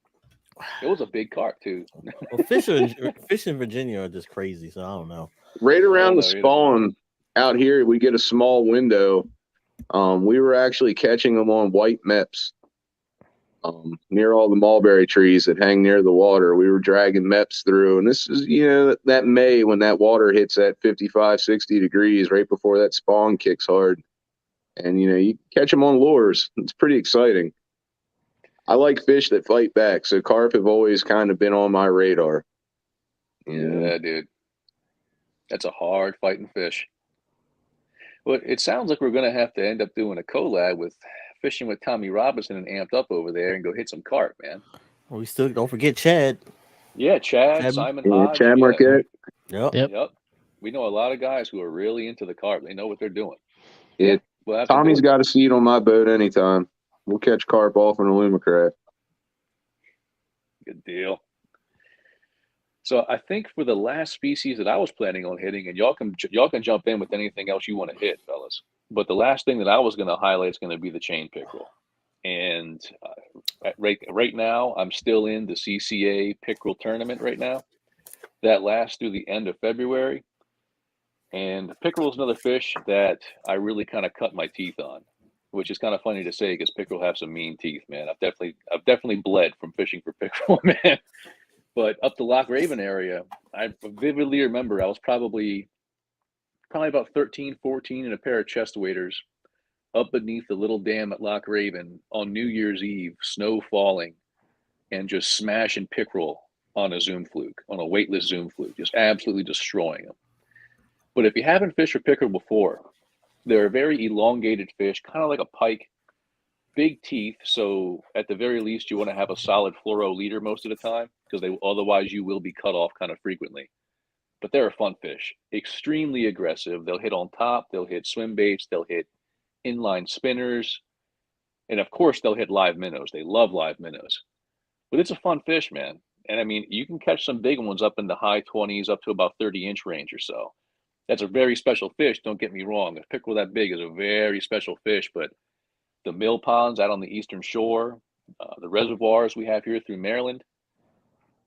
It was a big carp too. Well, fish in Virginia are just crazy, so I don't know. Right around the spawn out here, we get a small window. We were actually catching them on white meps near all the mulberry trees that hang near the water. We were dragging meps through, and this is that May when that water hits at 55, 60 degrees right before that spawn kicks hard. And you catch them on lures. It's pretty exciting. I like fish that fight back, so carp have always kind of been on my radar. Yeah, dude. That's a hard fighting fish. Well, it sounds like we're going to have to end up doing a collab with Fishing with Tommy Robinson and Amped Up over there and go hit some carp, man. Well, we still don't forget Chad. Yeah, Chad, Simon Hodge. Chad Marquette. Yep. We know a lot of guys who are really into the carp. They know what they're doing. Yeah. Tommy's got a seat on my boat anytime. We'll catch carp off in a Lumacraft. Good deal. So I think for the last species that I was planning on hitting, and y'all can jump in with anything else you want to hit, fellas. But the last thing that I was going to highlight is going to be the chain pickerel. And right now, I'm still in the CCA pickerel tournament right now. That lasts through the end of February. And pickerel is another fish that I really kind of cut my teeth on, which is kind of funny to say because pickerel have some mean teeth, man. I've definitely bled from fishing for pickerel, man. But up the Loch Raven area, I vividly remember I was probably about 13, 14 in a pair of chest waders up beneath the little dam at Loch Raven on New Year's Eve, snow falling, and just smashing pickerel on a zoom fluke, on a weightless zoom fluke, just absolutely destroying them. But if you haven't fished for pickerel before, they're a very elongated fish, kind of like a pike, big teeth. So at the very least, you want to have a solid fluoro leader most of the time because otherwise you will be cut off kind of frequently. But they're a fun fish, extremely aggressive. They'll hit on top, they'll hit swim baits, they'll hit inline spinners, and of course they'll hit live minnows. They love live minnows. But it's a fun fish, man. And I mean, you can catch some big ones up in the high 20s, up to about 30-inch range or so. That's a very special fish, don't get me wrong. A pickerel that big is a very special fish, but the mill ponds out on the eastern shore, the reservoirs we have here through Maryland.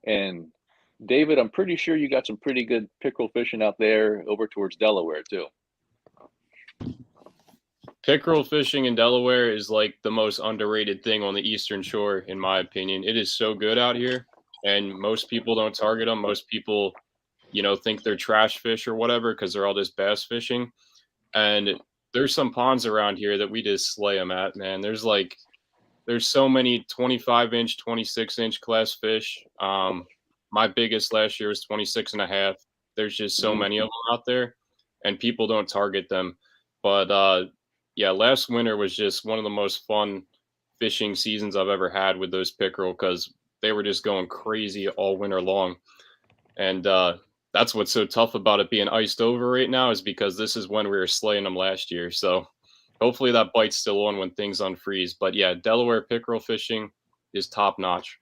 And David, I'm pretty sure you got some pretty good pickerel fishing out there over towards Delaware too. Pickerel fishing in Delaware is like the most underrated thing on the eastern shore, in my opinion. It is so good out here, and most people don't target them. Most people think they're trash fish or whatever because they're all just bass fishing. And there's some ponds around here that we just slay them at, man. There's so many 25-inch, 26-inch class fish. My biggest last year was 26 and a half. There's just so many of them out there, and people don't target them. But yeah, last winter was just one of the most fun fishing seasons I've ever had with those pickerel because they were just going crazy all winter long. And that's what's so tough about it being iced over right now is because this is when we were slaying them last year. So hopefully that bite's still on when things unfreeze. But yeah, Delaware pickerel fishing is top notch.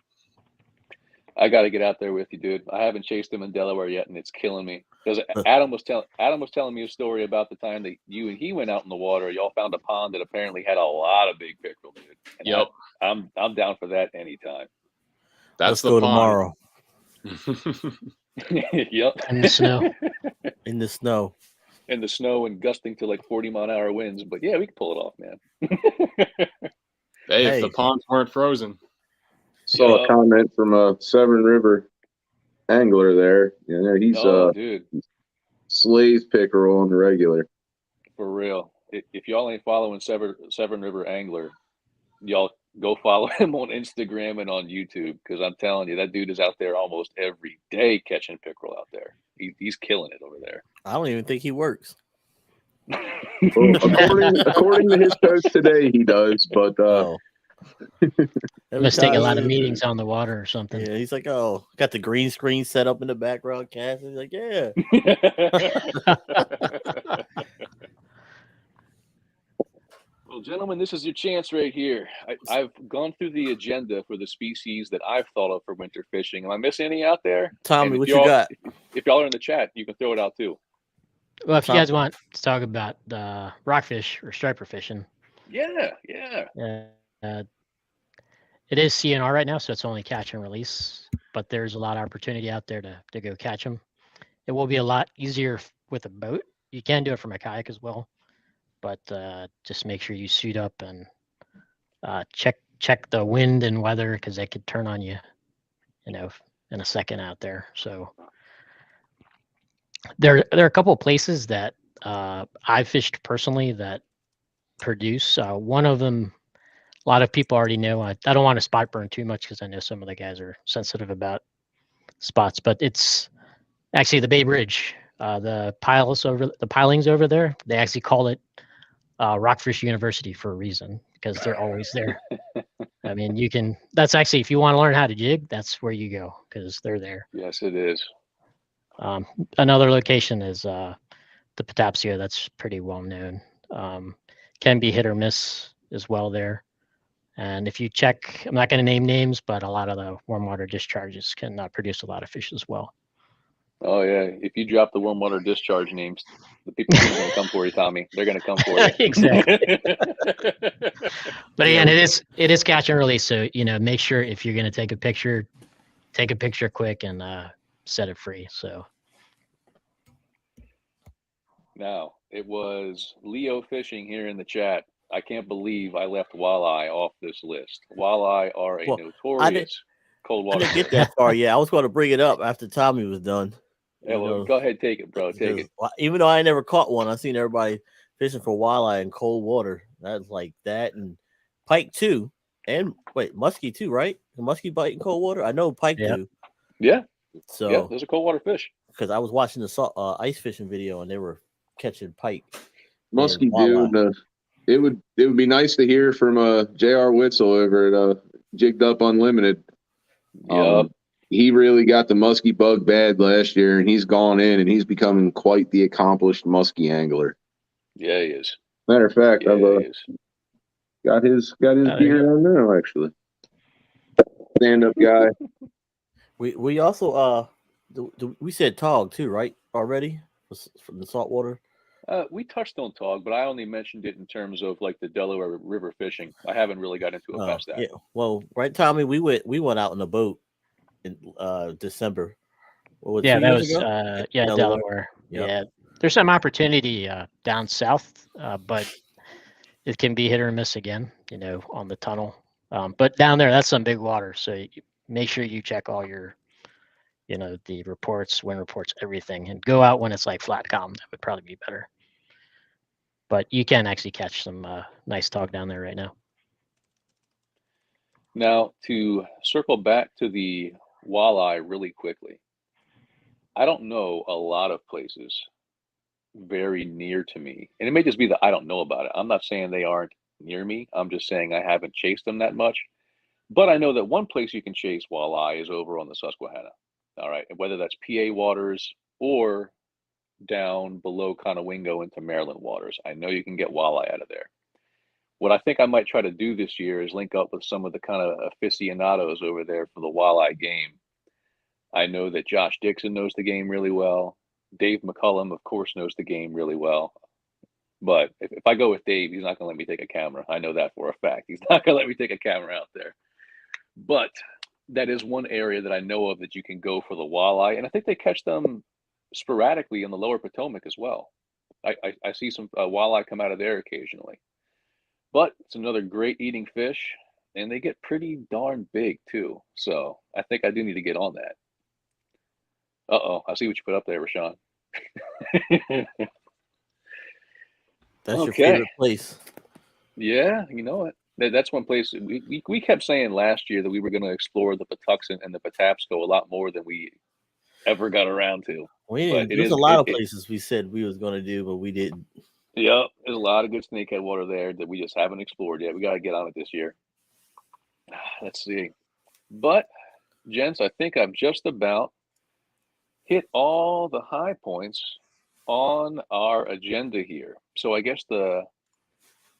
I got to get out there with you, dude. I haven't chased them in Delaware yet, and it's killing me. Because Adam was telling me a story about the time that you and he went out in the water. Y'all found a pond that apparently had a lot of big pickerel, dude. And yep, I'm down for that anytime. That's Let's go tomorrow. Yep. In the snow. In the snow. In the snow and gusting to like 40-mile-an-hour winds. But yeah, we can pull it off, man. Hey, if the ponds weren't frozen. Saw a comment from a Severn River angler there. He's dude, slays pickerel on the regular. For real. If y'all ain't following Severn River Angler, y'all go follow him on Instagram and on YouTube because I'm telling you, that dude is out there almost every day catching pickerel out there. He's killing it over there. I don't even think he works. Well, according to his post today, he does, but He must take a lot of meetings on the water or something. Yeah, he's like, oh, got the green screen set up in the background, Cass. He's like, yeah. Well, gentlemen, this is your chance right here. I've gone through the agenda for the species that I've thought of for winter fishing. Am I missing any out there? Tommy, what you got? If y'all are in the chat, you can throw it out too. Well, if you guys want to talk about rockfish or striper fishing. Yeah. It is CNR right now, so it's only catch and release, but there's a lot of opportunity out there to go catch them. It will be a lot easier with a boat. You can do it from a kayak as well, but just make sure you suit up and check the wind and weather because they could turn on you, in a second out there. So there are a couple of places that I've fished personally that produce. One of them, a lot of people already know. I don't want to spot burn too much because I know some of the guys are sensitive about spots, but it's actually the Bay Bridge. The pilings over there, they actually call it Rockfish University for a reason because they're always there. I mean, that's actually, if you want to learn how to jig, that's where you go because they're there. Yes, it is. Another location is the Patapsco. That's pretty well known. Can be hit or miss as well there. And if you check, I'm not going to name names, but a lot of the warm water discharges can produce a lot of fish as well. Oh yeah, if you drop the warm water discharge names, the people are going to come for you, Tommy. They're going to come for you. Exactly. But again, it is catch and release, so make sure if you're going to take a picture quick and set it free. So now it was Leo Fishing here in the chat. I can't believe I left walleye off this list. Walleye are a notorious cold water. I didn't get that far. Yeah, I was going to bring it up after Tommy was done. Yeah, well, go ahead, take it, bro. Take it. Even though I never caught one, I've seen everybody fishing for walleye in cold water. That's like that, and pike too, and muskie too, right? The muskie bite in cold water. I know pike too. Yeah. So yeah, those are cold water fish. Because I was watching the ice fishing video, and they were catching pike. Muskie dude. It would be nice to hear from J.R. Witzel over at Jigged Up Unlimited. He really got the muskie bug bad last year, and he's gone in and he's becoming quite the accomplished muskie angler. Yeah, he is. Matter of fact, I've got his gear on now, actually. Stand up guy. We also we said tog too, right? Already from the saltwater. We touched on tog, but I only mentioned it in terms of like the Delaware River fishing. I haven't really got into it past that. Yeah. Well, right, Tommy, we went out on a boat in December. Yeah, that was Delaware. Yep. Yeah, there's some opportunity down south, but it can be hit or miss again, on the tunnel. But down there, that's some big water, so make sure you check all your you know, the reports, wind reports, everything, and go out when it's like flat calm. That would probably be better. But you can actually catch some nice tog down there right now. Now, to circle back to the walleye really quickly, I don't know a lot of places very near to me, and it may just be that I don't know about it. I'm not saying they aren't near me. I'm just saying I haven't chased them that much. But I know that one place you can chase walleye is over on the Susquehanna. All right, and whether that's PA waters or down below Conowingo into Maryland waters, I know you can get walleye out of there. What I think I might try to do this year is link up with some of the kind of aficionados over there for the walleye game. I know that Josh Dixon knows the game really well. Dave McCullum, of course, knows the game really well. But if I go with Dave, he's not going to let me take a camera. I know that for a fact. He's not going to let me take a camera out there. But that is one area that I know of that you can go for the walleye. And I think they catch them sporadically in the lower Potomac as well. I see some walleye come out of there occasionally. But it's another great eating fish, and they get pretty darn big too. So I think I do need to get on that. Uh-oh, I see what you put up there, Rashawn. That's Okay. your favorite place. Yeah, you know it. That's one place we kept saying last year that we were going to explore the Patuxent and the Patapsco a lot more than we ever got around to. There's a lot of places we said we was going to do, but we didn't. Yep, there's a lot of good snakehead water there that we just haven't explored yet. We got to get on it this year. Let's see. But, gents, I think I've just about hit all the high points on our agenda here. So I guess the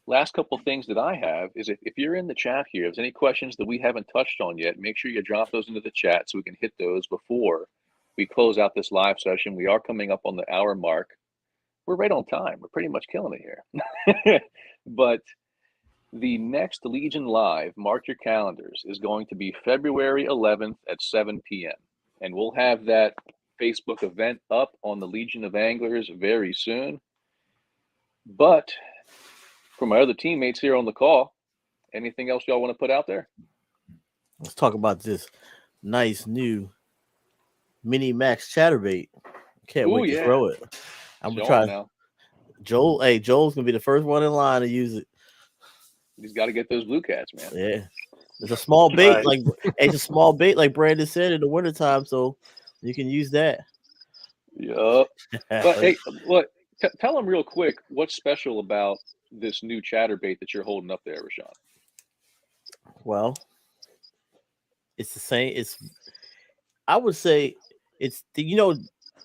last couple things that I have is if you're in the chat here, if there's any questions that we haven't touched on yet, make sure you drop those into the chat so we can hit those before we close out this live session. We are coming up on the hour mark. We're right on time. We're pretty much killing it here. But the next Legion Live, mark your calendars, is going to be February 11th at 7 p.m. And we'll have that Facebook event up on the Legion of Anglers very soon. But for my other teammates here on the call, anything else y'all want to put out there? Let's talk about this nice new Mini Max chatterbait. Can't wait to throw it. I'm gonna try now. Joel. Hey, Joel's gonna be the first one in line to use it. He's got to get those blue cats, man. Yeah, it's a small bait, Right. like it's a small bait, like Brandon said in the wintertime, so you can use that. Yup. But hey, look, tell them real quick what's special about this new chatterbait that you're holding up there, Rashawn. Well, it's the same. I would say it's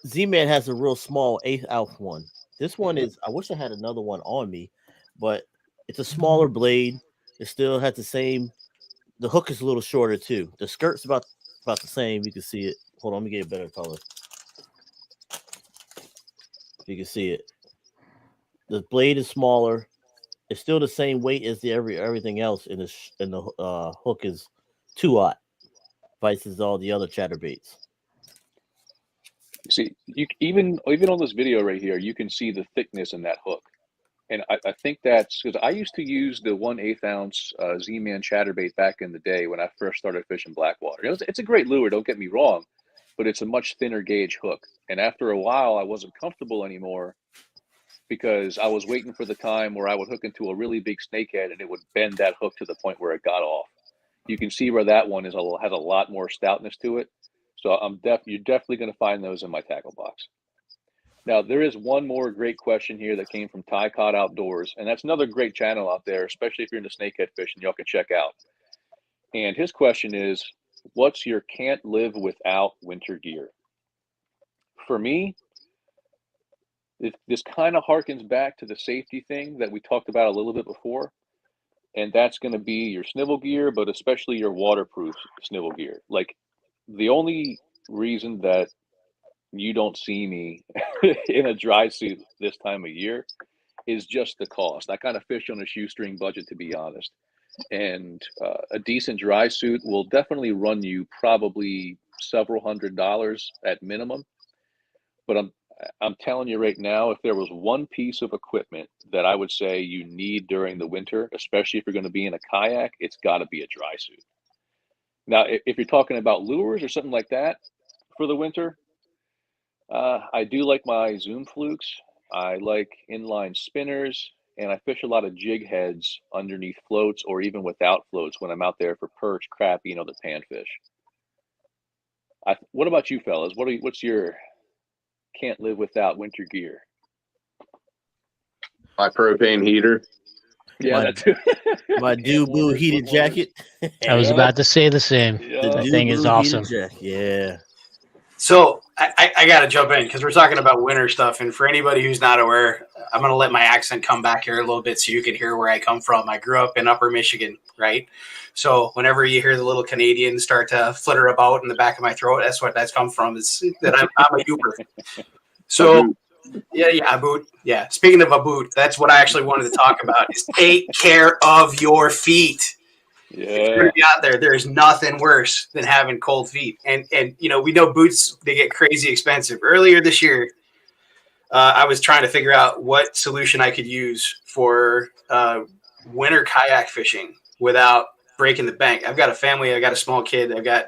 Z-Man has a real small 1/8 ounce one. This one is, I wish I had another one on me, but it's a smaller blade. It still has the same. The hook is a little shorter too. The skirt's about the same. You can see it. Hold on, let me get a better color. You can see it. The blade is smaller. It's still the same weight as everything else, and the hook is 2/0. Vices all the other chatterbaits. See, even on this video right here, you can see the thickness in that hook. And I think that's because I used to use the 1/8 ounce Z-Man chatterbait back in the day when I first started fishing blackwater. It's a great lure, don't get me wrong, but it's a much thinner gauge hook. And after a while, I wasn't comfortable anymore because I was waiting for the time where I would hook into a really big snakehead and it would bend that hook to the point where it got off. You can see where that one has a lot more stoutness to it. So you're definitely going to find those in my tackle box. Now, there is one more great question here that came from Ty Cod Outdoors, and that's another great channel out there, especially if you're into snakehead fishing, y'all can check out. And his question is, what's your can't live without winter gear? For me, this kind of harkens back to the safety thing that we talked about a little bit before, and that's going to be your snivel gear, but especially your waterproof snivel gear. Like, the only reason that you don't see me in a dry suit this time of year is just the cost. I kind of fish on a shoestring budget, to be honest. And a decent dry suit will definitely run you probably several $100s at minimum. But I'm telling you right now, if there was one piece of equipment that I would say you need during the winter, especially if you're going to be in a kayak, it's got to be a dry suit. Now, if you're talking about lures or something like that, for the winter. I do like my Zoom flukes. I like inline spinners, and I fish a lot of jig heads underneath floats or even without floats when I'm out there for perch, crappie, and other panfish. What about you fellas? What's your can't live without winter gear? My propane heater. Yeah, My- that too. My Dubu heated jacket. I was about to say the same. Yeah. That thing is Dubu awesome. heated jacket. Yeah. So I got to jump in because we're talking about winter stuff. And for anybody who's not aware, I'm going to let my accent come back here a little bit so you can hear where I come from. I grew up in Upper Michigan, right? So whenever you hear the little Canadians start to flitter about in the back of my throat, that's what that's come from. Is that I'm a Uber. So yeah, a boot. Yeah. Speaking of a boot, that's what I actually wanted to talk about is take care of your feet. If you're gonna be out there, there's nothing worse than having cold feet. And you know, we know boots, they get crazy expensive. Earlier this year, I was trying to figure out what solution I could use for winter kayak fishing without breaking the bank. I've got a family, I got a small kid, I've got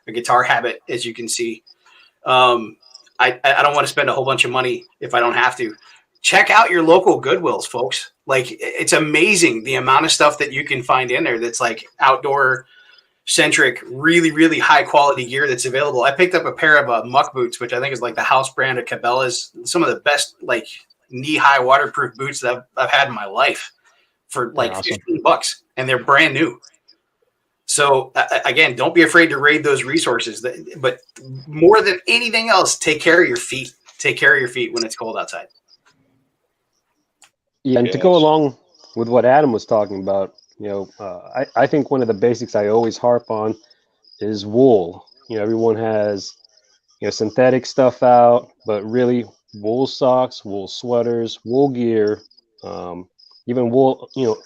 a guitar habit, as you can see. I don't want to spend a whole bunch of money if I don't have to. Check out your local Goodwills, folks. Like, it's amazing the amount of stuff that you can find in there that's like outdoor centric, really, really high quality gear that's available. I picked up a pair of muck boots, which I think is like the house brand of Cabela's. Some of the best like knee high waterproof boots that I've had in my life for like Awesome. $15, and they're brand new. So again, don't be afraid to raid those resources. But more than anything else, take care of your feet. Take care of your feet when it's cold outside. Yeah, and to go along with what Adam was talking about, you know, I think one of the basics I always harp on is wool. You know, everyone has, you know, synthetic stuff out, but really wool socks, wool sweaters, wool gear, even wool, you know,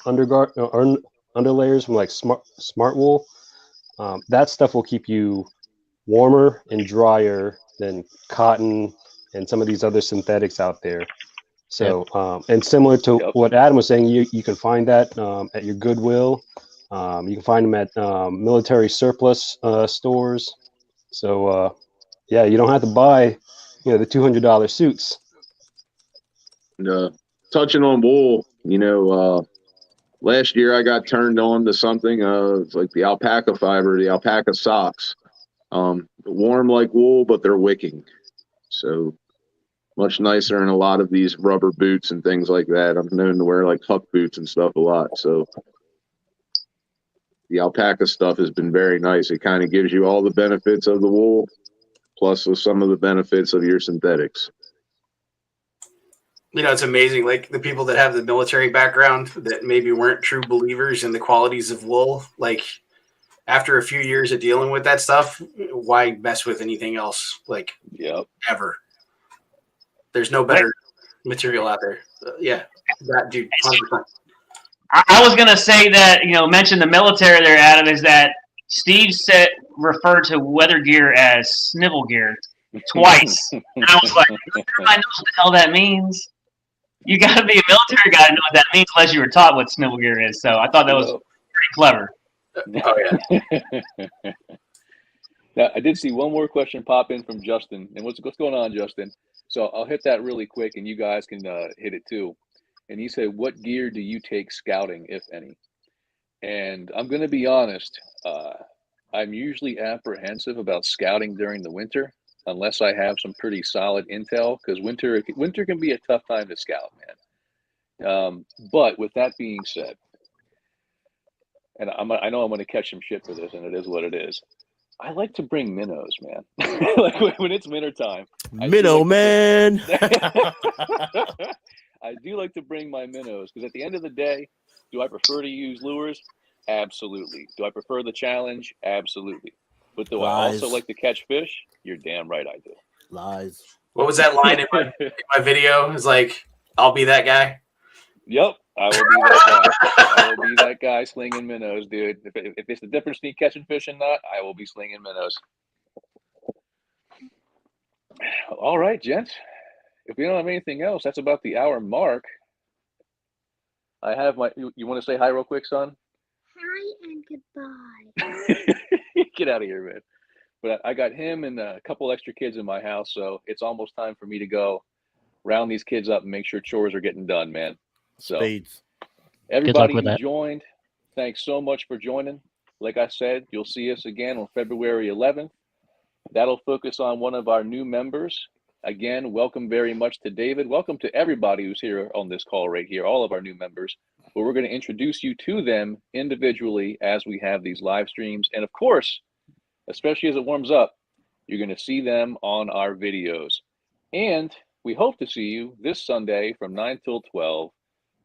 underlayers from like smart wool. That stuff will keep you warmer and drier than cotton and some of these other synthetics out there. So, and similar to what Adam was saying, you can find that at your Goodwill. You can find them at military surplus stores. So, yeah, you don't have to buy, you know, the $200 suits. Touching on wool, you know, last year I got turned on to something of like the alpaca fiber, the alpaca socks. Warm like wool, but they're wicking. So much nicer than a lot of these rubber boots and things like that. I'm known to wear like Huck boots and stuff a lot. So the alpaca stuff has been very nice. It kind of gives you all the benefits of the wool, plus with some of the benefits of your synthetics. You know, it's amazing. Like the people that have the military background that maybe weren't true believers in the qualities of wool, like after a few years of dealing with that stuff, why mess with anything else? Like, ever. There's no better material out there. Yeah, that dude, 100%. I was gonna say that, you know, mention the military there, Adam, is that Steve referred to weather gear as snivel gear twice. And I was like, I know what the hell that means. You gotta be a military guy to know what that means unless you were taught what snivel gear is. So I thought that was pretty clever. Oh yeah. Now, I did see one more question pop in from Justin. And what's going on, Justin? So I'll hit that really quick, and you guys can hit it too. And he said, what gear do you take scouting, if any? And I'm going to be honest, I'm usually apprehensive about scouting during the winter, unless I have some pretty solid intel, because winter can be a tough time to scout, man. But with that being said, and I know I'm going to catch some shit for this, and it is what it is. I like to bring minnows, man. Like when it's winter time. Minnow man. I do like to bring my minnows because at the end of the day, do I prefer to use lures? Absolutely. Do I prefer the challenge? Absolutely. But do I also like to catch fish? You're damn right I do. Lies. What was that line in my video? It's like, I'll be that guy. Yep, I will be that guy. I will be that guy slinging minnows, dude. If it's the difference between catching fish and not, I will be slinging minnows. All right, gents. If we don't have anything else, that's about the hour mark. I have my. You want to say hi real quick, son? Hi and goodbye. Get out of here, man. But I got him and a couple extra kids in my house, so it's almost time for me to go round these kids up and make sure chores are getting done, man. So Spades. everybody with who that. joined, thanks so much for joining. Like I said, you'll see us again on February 11th. That'll focus on one of our new members. Again, welcome very much to David. Welcome to everybody who's here on this call right here, all of our new members. But we're going to introduce you to them individually as we have these live streams. And of course, especially as it warms up, you're going to see them on our videos. And we hope to see you this Sunday from 9 till 12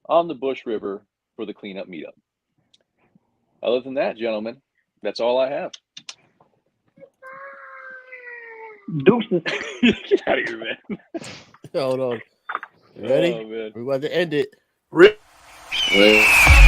on the Bush River for the cleanup meetup. Other than that, gentlemen, that's all I have. Deuces. Get out of here, man. Hold on. You ready? Oh, man. We're about to end it. Really? Well,